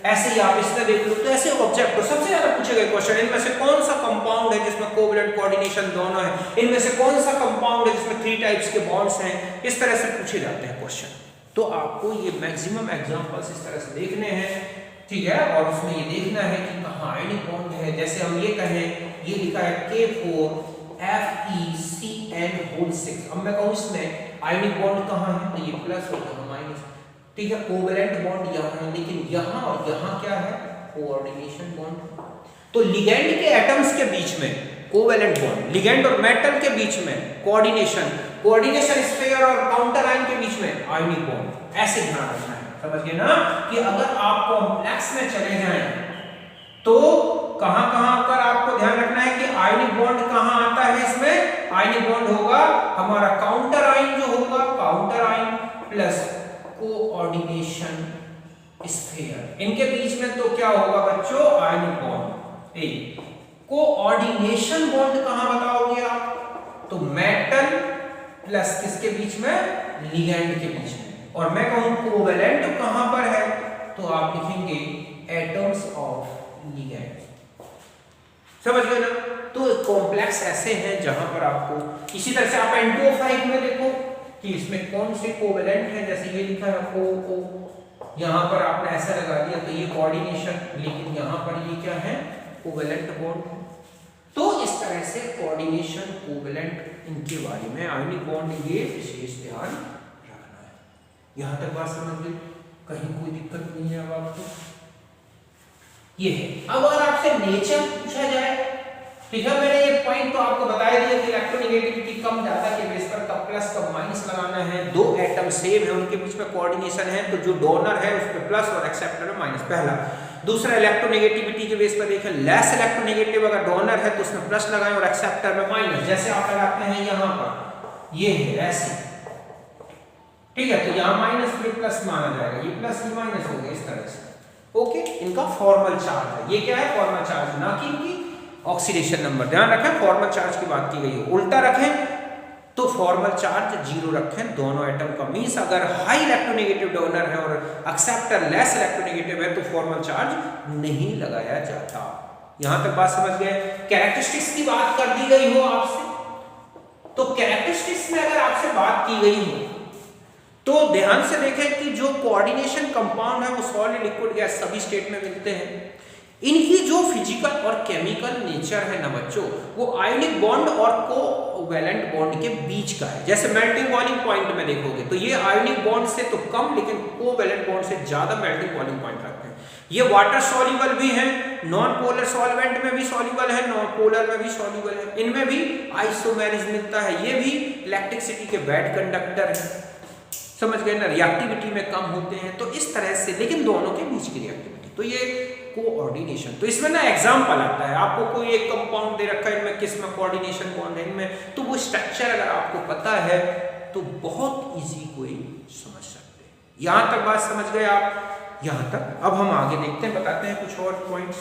[SPEAKER 1] ऐसे ही आप इसमें देख लो, तो ऐसे ऑब्जेक्ट को सबसे ज्यादा पूछे गए क्वेश्चन, इनमें से कौन सा कंपाउंड है जिसमें कोवैलेंट कोऑर्डिनेशन दोनों है, इनमें से कौन सा कंपाउंड है जिसमें 3 टाइप्स के बॉन्ड्स हैं, इस तरह से पूछे जाते हैं क्वेश्चन। तो आपको ये मैक्सिमम एग्जांपल्स इस तरह से देखने हैं, ठीक है, और उसमें ये देखना है कि कहां आयनिक बॉन्ड है। जैसे हम ये कहें, ये लिखा है K4FeCN6। अब मैं कहूं इसमें आयनिक बॉन्ड कहां है, तो ये प्लस और यहां माइनस, ठीक है। कोवैलेंट बॉन्ड यहां है, लेकिन यहां और यहां क्या है, कोऑर्डिनेशन बॉन्ड। तो लिगेंड के एटम्स के बीच में कोवैलेंट बॉन्ड, लिगेंड और मेटल के बीच में कोऑर्डिनेशन, कोऑर्डिनेशन स्फीयर और काउंटर आयन के बीच में आयनिक बॉन्ड। ऐसे ध्यान रखना है, समझ गए ना, कि अगर आप कॉम्प्लेक्स में चले जाएं तो कहां-कहां पर आपको ध्यान रखना है कि आयनिक बॉन्ड कहां आता है। इसमें आयनिक बॉन्ड होगा हमारा काउंटर आयन, जो होगा counter ion plus coordination sphere, इनके बीच में तो क्या होगा बच्चों, आयनिक बॉन्ड। एक कोऑर्डिनेशन बॉन्ड कहां बताओगे आप, तो मेटल प्लस किसके बीच में, लिगेंड के बीच में। और मैं कहूं कोवैलेंट कहां पर है, तो आप लिखेंगे एटम्स ऑफ लिगेंड। समझ गए ना। तो कॉम्प्लेक्स ऐसे हैं जहां पर आपको, इसी तरह से आप N2O5 में देखो कि इसमें कौन से कोवैलेंट है। जैसे ये लिखा है OO, यहां पर आपने ऐसा लगा दिया तो ये कोऑर्डिनेशन, लेकिन यहां पर ये क्या है, कोवैलेंट बॉन्ड। तो इस तरह से कोऑर्डिनेशन, कोवैलेंट, इनके बारे में आयनिक बॉन्ड ये विशेष ध्यान रखना है। यहां तक बात समझ गए, कहीं कोई दिक्कत नहीं है अब आपको। ये है। अब अगर आपसे नेचर पूछा जाए, ठीक है, मैंने ये पॉइंट तो आपको बता ही दिया कि इलेक्ट्रोनेगेटिविटी कम ज्यादा के बेस पर कब प्लस कब माइनस लगाना है। दो एटम सेम है, उनके बीच में कोऑर्डिनेशन है, तो जो डोनर है उस पे प्लस और एक्सेप्टर में माइनस, पहला। दूसरा, इलेक्ट्रोनेगेटिविटी के बेस पर देखें, लेस इलेक्ट्रोनेगेटिव अगर डोनर है तो उसमें प्लस लगाएं और एक्सेप्टर में माइनस। जैसे आप लगाते हैं यहां पर, ये है ऐसे, ठीक है, तो यहां माइनस पे प्लस माना जाएगा, ये प्लस ये माइनस हो गया इस तरह से। ओके, इनका फॉर्मल चार्ज है। ये क्या है, फॉर्मल चार्ज, ना कि इनकी ऑक्सीडेशन नंबर। ध्यान रखें, फॉर्मल चार्ज की बात की गई है। उल्टा रखें तो फॉर्मल चार्ज 0 रखें दोनों एटम का। मींस अगर हाई इलेक्ट्रोनेगेटिव डोनर है और एक्सेप्टर लेस इलेक्ट्रोनेगेटिव है तो फॉर्मल चार्ज नहीं लगाया जाता। यहां तक बात समझ गए। कैरेक्टरिस्टिक्स की बात कर दी गई हो आपसे, तो कैरेक्टरिस्टिक्स में अगर आपसे बात की गई हो तो ध्यान से देखें कि जो कोऑर्डिनेशन कंपाउंड है वो सॉलिड, लिक्विड, गैस सभी स्टेट में मिलते हैं। इनकी जो फिजिकल और केमिकल नेचर है ना बच्चों, वो आयनिक बॉन्ड और कोवैलेंट बॉन्ड के बीच का है। जैसे मेल्टिंग बॉइलिंग पॉइंट में देखोगे तो ये आयनिक बॉन्ड से तो कम, लेकिन कोवैलेंट बॉन्ड से ज्यादा मेल्टिंग बॉइलिंग पॉइंट रखते हैं। ये वाटर सॉल्युबल भी है, नॉन पोलर सॉल्वेंट में भी सॉल्युबल है, नॉन पोलर में भी सॉल्युबल है। इनमें भी आइसोमेरिज्म मिलता है। ये भी इलेक्ट्रिसिटी के बैड कंडक्टर है, समझ गए ना, रिएक्टिविटी में कम होते हैं। तो इस तरह से, लेकिन दोनों के बीच की रिएक्टिविटी, तो ये कोऑर्डिनेशन। तो इसमें ना एग्जांपल आता है, आपको कोई एक कंपाउंड दे रखा है, इनमें किस में कोऑर्डिनेशन बॉन्ड है इनमें, तो वो स्ट्रक्चर अगर आपको पता है तो बहुत इजी कोई समझ सकते हैं। यहां तक बात समझ गए आप, यहां तक। अब हम आगे देखते हैं, बताते हैं कुछ और पॉइंट्स।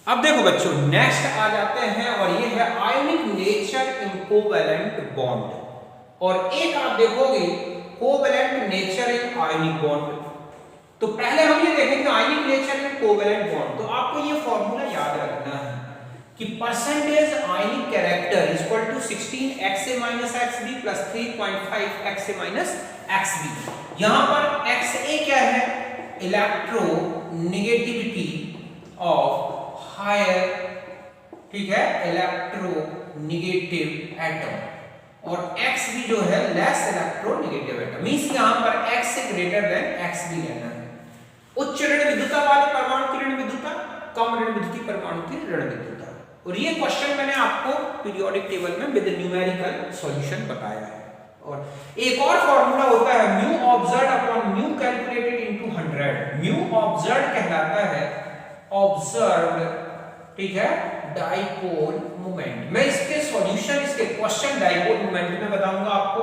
[SPEAKER 1] अब देखो बच्चों, नेक्स्ट आ जाते हैं और ये है ionic nature in covalent bond. और एक आप देखोगे covalent nature in ionic bond. तो पहले हम ये देखेंगे ionic nature in covalent bond. तो आपको ये फॉर्मूला याद रखना है कि percentage ionic character is equal to 16 XA - XB plus 3.5 XA - XB। यहां पर XA क्या है, इलेक्ट्रोनेगेटिविटी ऑफ हायर, ठीक है, इलेक्ट्रोनेगेटिव एटम, और X भी जो है लेस इलेक्ट्रोनेगेटिव एटम, मींस यहां पर X से ग्रेटर देन X भी लेना है। उच्च ऋण विद्युता वाले परमाणु की ऋण विद्युता, कम ऋण विद्युतीय परमाणु की ऋण विद्युता। और ये क्वेश्चन मैंने आपको पीरियोडिक टेबल में विद न्यूमेरिकल सॉल्यूशन बताया है। और एक और फॉर्मूला होता है mu observed upon mu calculated into 100। Mu observed कहलाता है ऑब्जर्व्ड, ठीक है, डाइपोल मोमेंट। मैं इसके सॉल्यूशन, इसके क्वेश्चन डाइपोल मोमेंट में बताऊंगा आपको।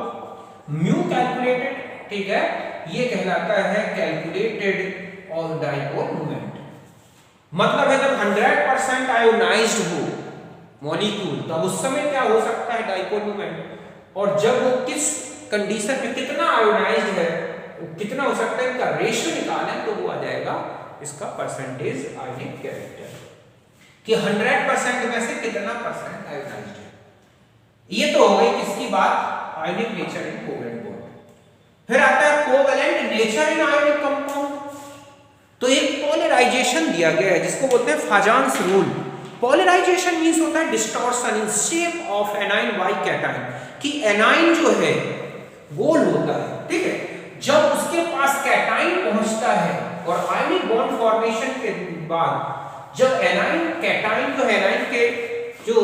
[SPEAKER 1] म्यू कैलकुलेटेड, ठीक है, ये कहलाता है कैलकुलेटेड और डाइपोल मोमेंट। मतलब है जब 100% आयोनाइज्ड हो मॉलिक्यूल तब उस समय क्या हो सकता है, डाइपोल मोमेंट। और जब वो किस कंडीशन में कितना आयोनाइज्ड है, कितना हो सकता है, इनका रेशियो निकालें तो वो आ जाएगा इसका परसेंटेज आयनिक कैरेक्टर, कि 100% में से कितना परसेंट आयोनाइज्ड है। ये तो हो गई किसकी बात, आयनिक नेचर इन कोवेलेंट बॉन्ड। फिर आता है covalent nature in ionic compound. तो एक पोलराइजेशन दिया गया है जिसको बोलते हैं फाजान्स रूल। पोलराइजेशन मींस होता है distortion in shape of anion by cation, कि एनाइन जो है गोल होता है, ठीक है, जब उसके पास कैटाइन पहुंचता है और आयनिक बॉन्ड फॉर्मेशन के बाद जब एनाइन कैटाइन जो है एनाइन के जो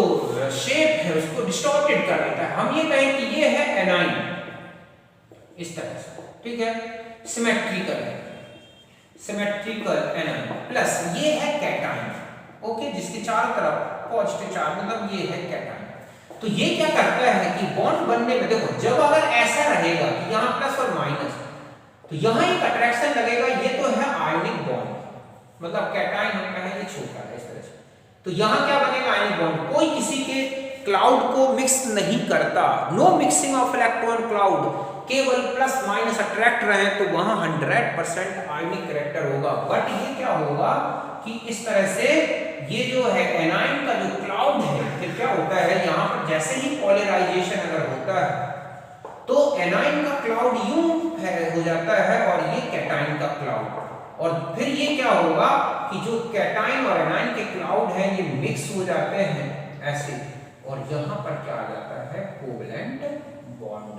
[SPEAKER 1] शेप है उसको डिस्टॉर्टेड कर देता है। हम ये कहें कि ये है एनाइन इस तरह से, ठीक है, सिमेट्रिकल है, सिमेट्रिकल एनाइन, प्लस ये है कैटाइन, ओके, जिसके चारों तरफ पॉजिटिव चार्ज, मतलब ये है कैटाइन। तो ये क्या करता है कि बॉन्ड बनने में, देखो जब अगर ऐसा रहेगा कि यहाँ प्लस और माइनस, तो यहाँ एक अट्रैक्शन लगेगा, ये तो है आयनिक बॉन्ड, मतलब कैटाइन होता है, ये छोटा है इस तरह से, तो यहाँ क्या बनेगा, आयनिक बॉन्ड। कोई किसी के क्लाउड को मिक्स नहीं करता, no mixing of electron cloud, केवल प्लस माइनस अट्रैक्ट रहे तो वहां 100% आयनिक कैरेक्टर होगा। बट ये क्या होगा कि इस तरह से ये जो है एनाइन का जो क्लाउड है, फिर क्या होता है, यहाँ पर जैसे ही पॉलराइजेशन अगर होता है तो एनाइन का क्लाउड यूं हो जाता है और ये कैटाइन का क्लाउड, और फिर ये क्या होगा कि जो कैटाइन और एनाइन के क्लाउड हैं ये मिक्स हो जाते हैं ऐसे, और यहाँ पर क्या आ जाता है, कोवेलेंट बॉन्ड।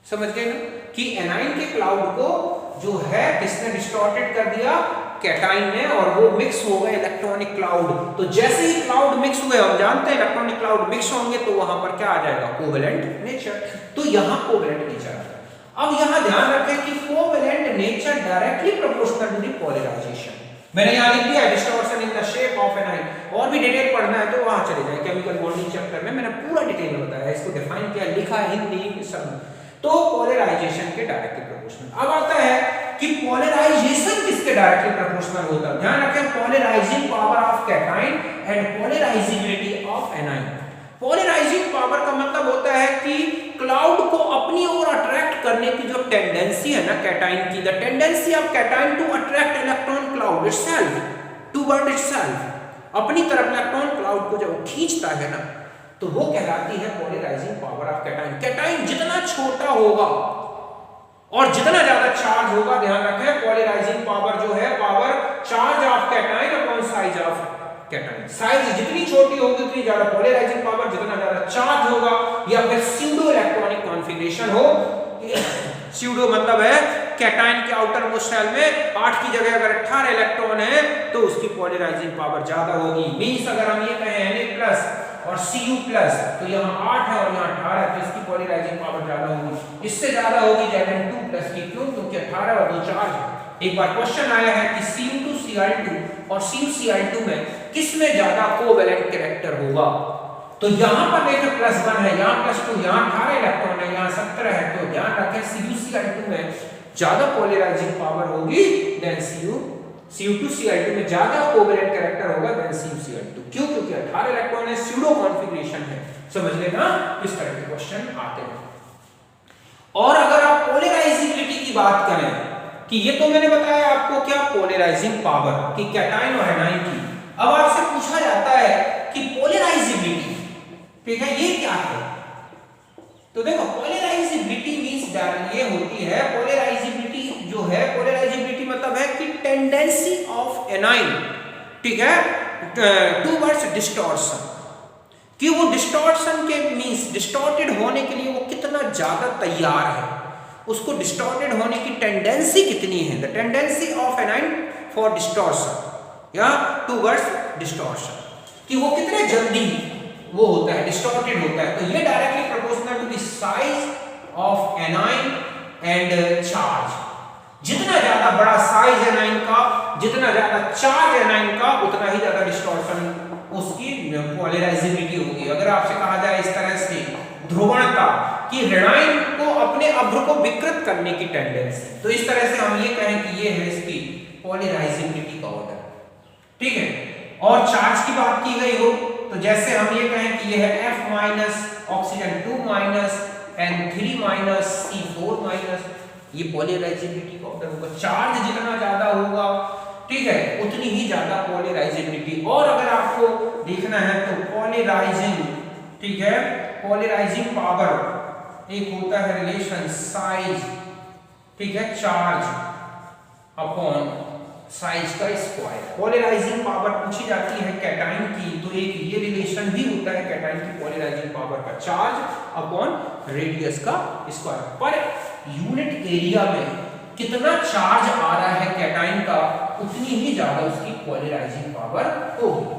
[SPEAKER 1] समझ गए ना कि एनाइन के क्लाउड को जो है किसने डिस्टॉर्टेड कर दिया, कैटाइन ने, और वो मिक्स हो गए इलेक्ट्रॉनिक क्लाउड। तो जैसे ही क्लाउड मिक्स हुए, हम जानते हैं इलेक्ट्रॉनिक क्लाउड मिक्स होंगे तो वहां पर क्या आ जाएगा, कोवेलेंट नेचर। तो यहाँ कोवेलेंट नेचर आता है। अब यहाँ ध्यान रखें कि covalent nature directly proportional to the polarisation. मैंने यहाँ लिख दिया distortion in the shape of anion, और भी डिटेल पढ़ना है तो वहां चले जाए, केमिकल बॉन्डिंग चैप्टर में मैंने पूरा डिटेल में बताया, इसको डिफाइन किया, लिखा हिंदी सब। तो पोलराइजेशन के डायरेक्टली प्रोपोर्शनल। अब आता है कि पोलराइजेशन किसके डायरेक्टली प्रोपोर्शनल होता है। ध्यान रखें, polarising power of cation and polarisability of anion. Polarising power का मतलब होता है कि क्लाउड को अपनी ओर अट्रैक्ट करने की जो टेंडेंसी है ना कैटाइन की, the tendency of cation to attract electron cloud itself toward itself, अपनी तरफ इलेक्ट्रॉन क्लाउड को जब खींचता है ना तो वो कहलाती है polarising power of cation. Cation जितना छोटा होगा और जितना ज्यादा चार्ज होगा, ध्यान रखें, पोलराइजिंग पावर जो है, power charge of cation upon size of cation, size जितनी छोटी होगी उतनी ज्यादा पोलराइजिंग पावर, जितना ज्यादा चार्ज होगा, या फिर स्यूडो इलेक्ट्रॉनिक कॉन्फ़िगरेशन हो। स्यूडो मतलब है कैटाइन के आउटर मोस्ट शेल में 8 की जगह अगर 18 इलेक्ट्रॉन है तो उसकी पोलराइजिंग पावर ज्यादा होगी। मींस अगर हम ये कहें Na+ और Cu+, तो यहाँ 8 है और यहाँ 18 है, तो इसकी पोलराइजिंग पावर ज्यादा होगी, इससे ज्यादा होगी Zn2+ की, क्यों, क्योंकि 18 और 2 चार्ज है। एक बार क्वेश्चन आया है कि Cu2Cl2 और CuCl2 में किसमें ज्यादा कोवेलेंट कैरेक्टर होगा, तो यहाँ पर देखिए +1 है, यहाँ +2, यहाँ 18 इलेक्ट्रॉन है, यहाँ 17 है, तो ध्यान रखें CuCl2 में ज्यादा पोलराइजिंग पावर होगी देन Cu2Cl2 में ज्यादा कोवेलेंट कैरेक्टर होगा देन CuCl2, क्यों, क्योंकि 18 इलेक्ट्रॉन है, स्यूडो कॉन्फ़िगरेशन है। समझ लेना, इस तरह के क्वेश्चन आते हैं। और अगर आप पोलराइजिबिलिटी की बात करें कि ये तो मैंने बताया आपको क्या, पोलराइजिंग पावर कि कैटाइन और एनाइन की। अब आपसे पूछा जाता है कि पोलराइजिबिलिटी, ठीक है, ये क्या है, तो देखो पोलराइजिबिलिटी मींस ये होती है, पोलराइजिबिलिटी जो है, पोलराइजिबिलिटी मतलब है कि टेंडेंसी ऑफ एनाइन, ठीक है, टूवर्ड्स डिस्टॉर्शन, कि वो डिस्टॉर्शन के मींस डिस्टॉर्टेड होने के लिए वो कितना ज्यादा तैयार है, उसको डिस्टॉर्टेड होने की टेंडेंसी कितनी है, the tendency of anion for distortion या टूवर्ड्स डिस्टॉर्शन, कि वो कितने जल्दी वो होता है, डिस्टॉर्टेड होता है। तो ये directly proportional to the size of anion and charge. जितना ज्यादा बड़ा साइज एनाइन का, जितना ज्यादा चार्ज एनाइन का, उतना ही ज्यादा डिस्टॉर्शन उसकी पोलराइजेबिलिटी होगी। अगर आपसे कहा जाए इस तरह से ध्रुवणता कि ऋणायन को अपने अभ्र को विकृत करने की टेंडेंसी, तो इस तरह से हम ये कहें कि ये है इसकी पोलराइजेबिलिटी का ऑर्डर, ठीक है। और चार्ज की बात की गई हो तो जैसे हम ये कहें कि ये है F minus oxygen 2 minus N3 minus C4 minus, ये पोलराइजेबिलिटी का ऑर्डर होगा। चार्ज जितना ज्यादा होगा, ठीक है, उतनी ही ज्यादा पोलराइजेबिलिटी। और अगर आपको देखना है तो पोलराइजिंग, ठीक है, पोलराइजिंग पावर एक होता है रिलेशन साइज, ठीक है, चार्ज अपॉन साइज का स्क्वायर। पोलराइजिंग पावर पूछी जाती है कैटाइन की, तो एक ये रिलेशन भी होता है कैटाइन की पोलराइजिंग पावर का, चार्ज अपॉन रेडियस का स्क्वायर। पर यूनिट एरिया में कितना चार्ज आ रहा है कैटाइन का, उतनी ही ज्यादा उसकी पोलराइजिंग पावर होगी।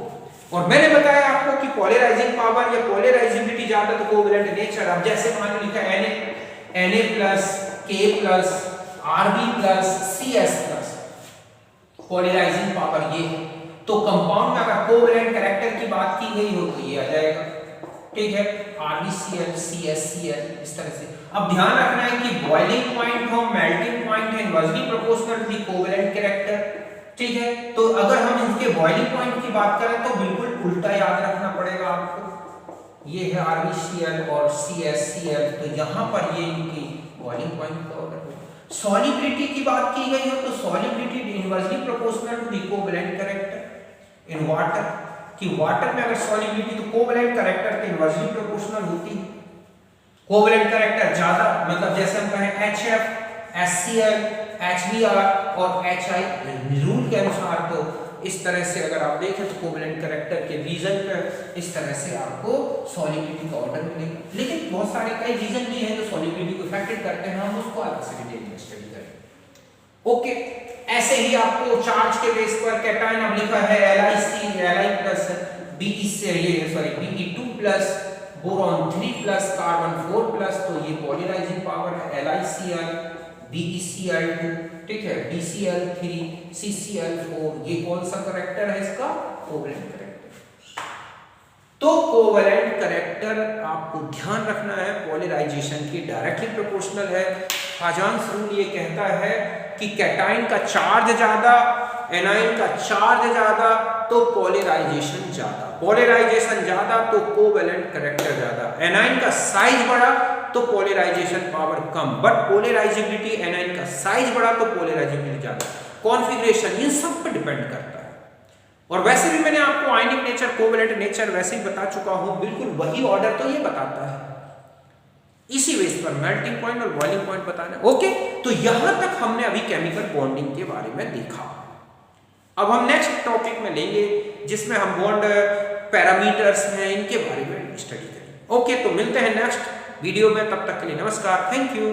[SPEAKER 1] और मैंने बताया आपको कि पोलराइजिंग पावर या पोलराइजेबिलिटी ज्यादा तो कोवेलेंट नेचर। अब जैसे मान लिखा Na plus K plus Rb plus Cs plus, polarising power ये है। तो कंपाउंड में अगर कोवेलेंट कैरेक्टर की बात की गई हो तो ये आ जाएगा, ठीक है, RbCl CsCl इस तरह से। अब ध्यान रखना है कि बॉइलिंग पॉइंट हो, मेल्टिंग पॉइंट है inversely proportional to the covalent character, ठीक है। तो अगर हम इनके बॉइलिंग पॉइंट की बात करें तो बिल्कुल उल्टा याद रखना पड़ेगा आपको। ये है RbCl और CsCl, तो यहां पर ये इनकी बॉइलिंग पॉइंट का ऑर्डर है। सॉल्युबिलिटी की बात की गई हो तो solubility inversely proportional to the covalent character in water, कि वाटर में अगर सॉल्युबिलिटी तो कोवेलेंट कैरेक्टर के इनवर्सली प्रोपोर्शनल होती है। कोवेलेंट कैरेक्टर ज्यादा, मतलब जैसे हम कहें HF, HCl, HBr और HI रूल के अनुसार, तो इस तरह से अगर आप देखें तो कोवेलेंट कैरेक्टर के रीजन पर इस तरह से आपको सॉल्युबिलिटी का ऑर्डर मिलेगा। लेकिन बहुत सारे कई रीजन भी हैं जो सॉल्युबिलिटी को इफेक्टेड करते हैं, हम उसको अलग से डिटेल में स्टडी करेंगे। ओके, ऐसे ही आपको चार्ज के बेस पर कैटायन अब लिखा है Li plus Be2 plus boron 3 plus carbon 4 plus, तो ये पोलराइजिंग पावर है LiCl BeCl2, ठीक है, BCl3 CCl4, ये कौन सा कैरेक्टर है इसका, कोवेलेंट कैरेक्टर। तो कोवेलेंट कैरेक्टर आपको ध्यान रखना है पोलराइजेशन की डायरेक्टली प्रोपोर्शनल है। हाजान्स रूल ये कहता है कि कैटाइन का चार्ज ज्यादा, एनाइन का चार्ज ज्यादा तो पोलराइजेशन ज्यादा, पोलराइजेशन ज्यादा तो कोवेलेंट कैरेक्टर ज्यादा, एनाइन का साइज बड़ा तो पोलराइजेशन पावर कम, बट पोलराइजेबिलिटी एनाइन का साइज बड़ा तो पोलराइजेबिलिटी ज्यादा। कॉन्फ़िगरेशन इन सब पर डिपेंड करता है। और वैसे भी मैंने आपको आयनिक नेचर, कोवेलेंट नेचर वैसे ही बता चुका हूं, बिल्कुल वही ऑर्डर तो ये बताता है, इसी बेस पर मेल्टिंग पॉइंट और बॉइलिंग पॉइंट बताना है। ओके, तो यहां तक हमने अभी केमिकल बॉन्डिंग के बारे में देखा। अब हम नेक्स्ट टॉपिक में लेंगे जिसमें हम बॉन्ड पैरामीटर्स हैं इनके बारे में स्टडी करेंगे। ओके, तो मिलते हैं नेक्स्ट वीडियो में, तब तक के लिए नमस्कार, थैंक यू।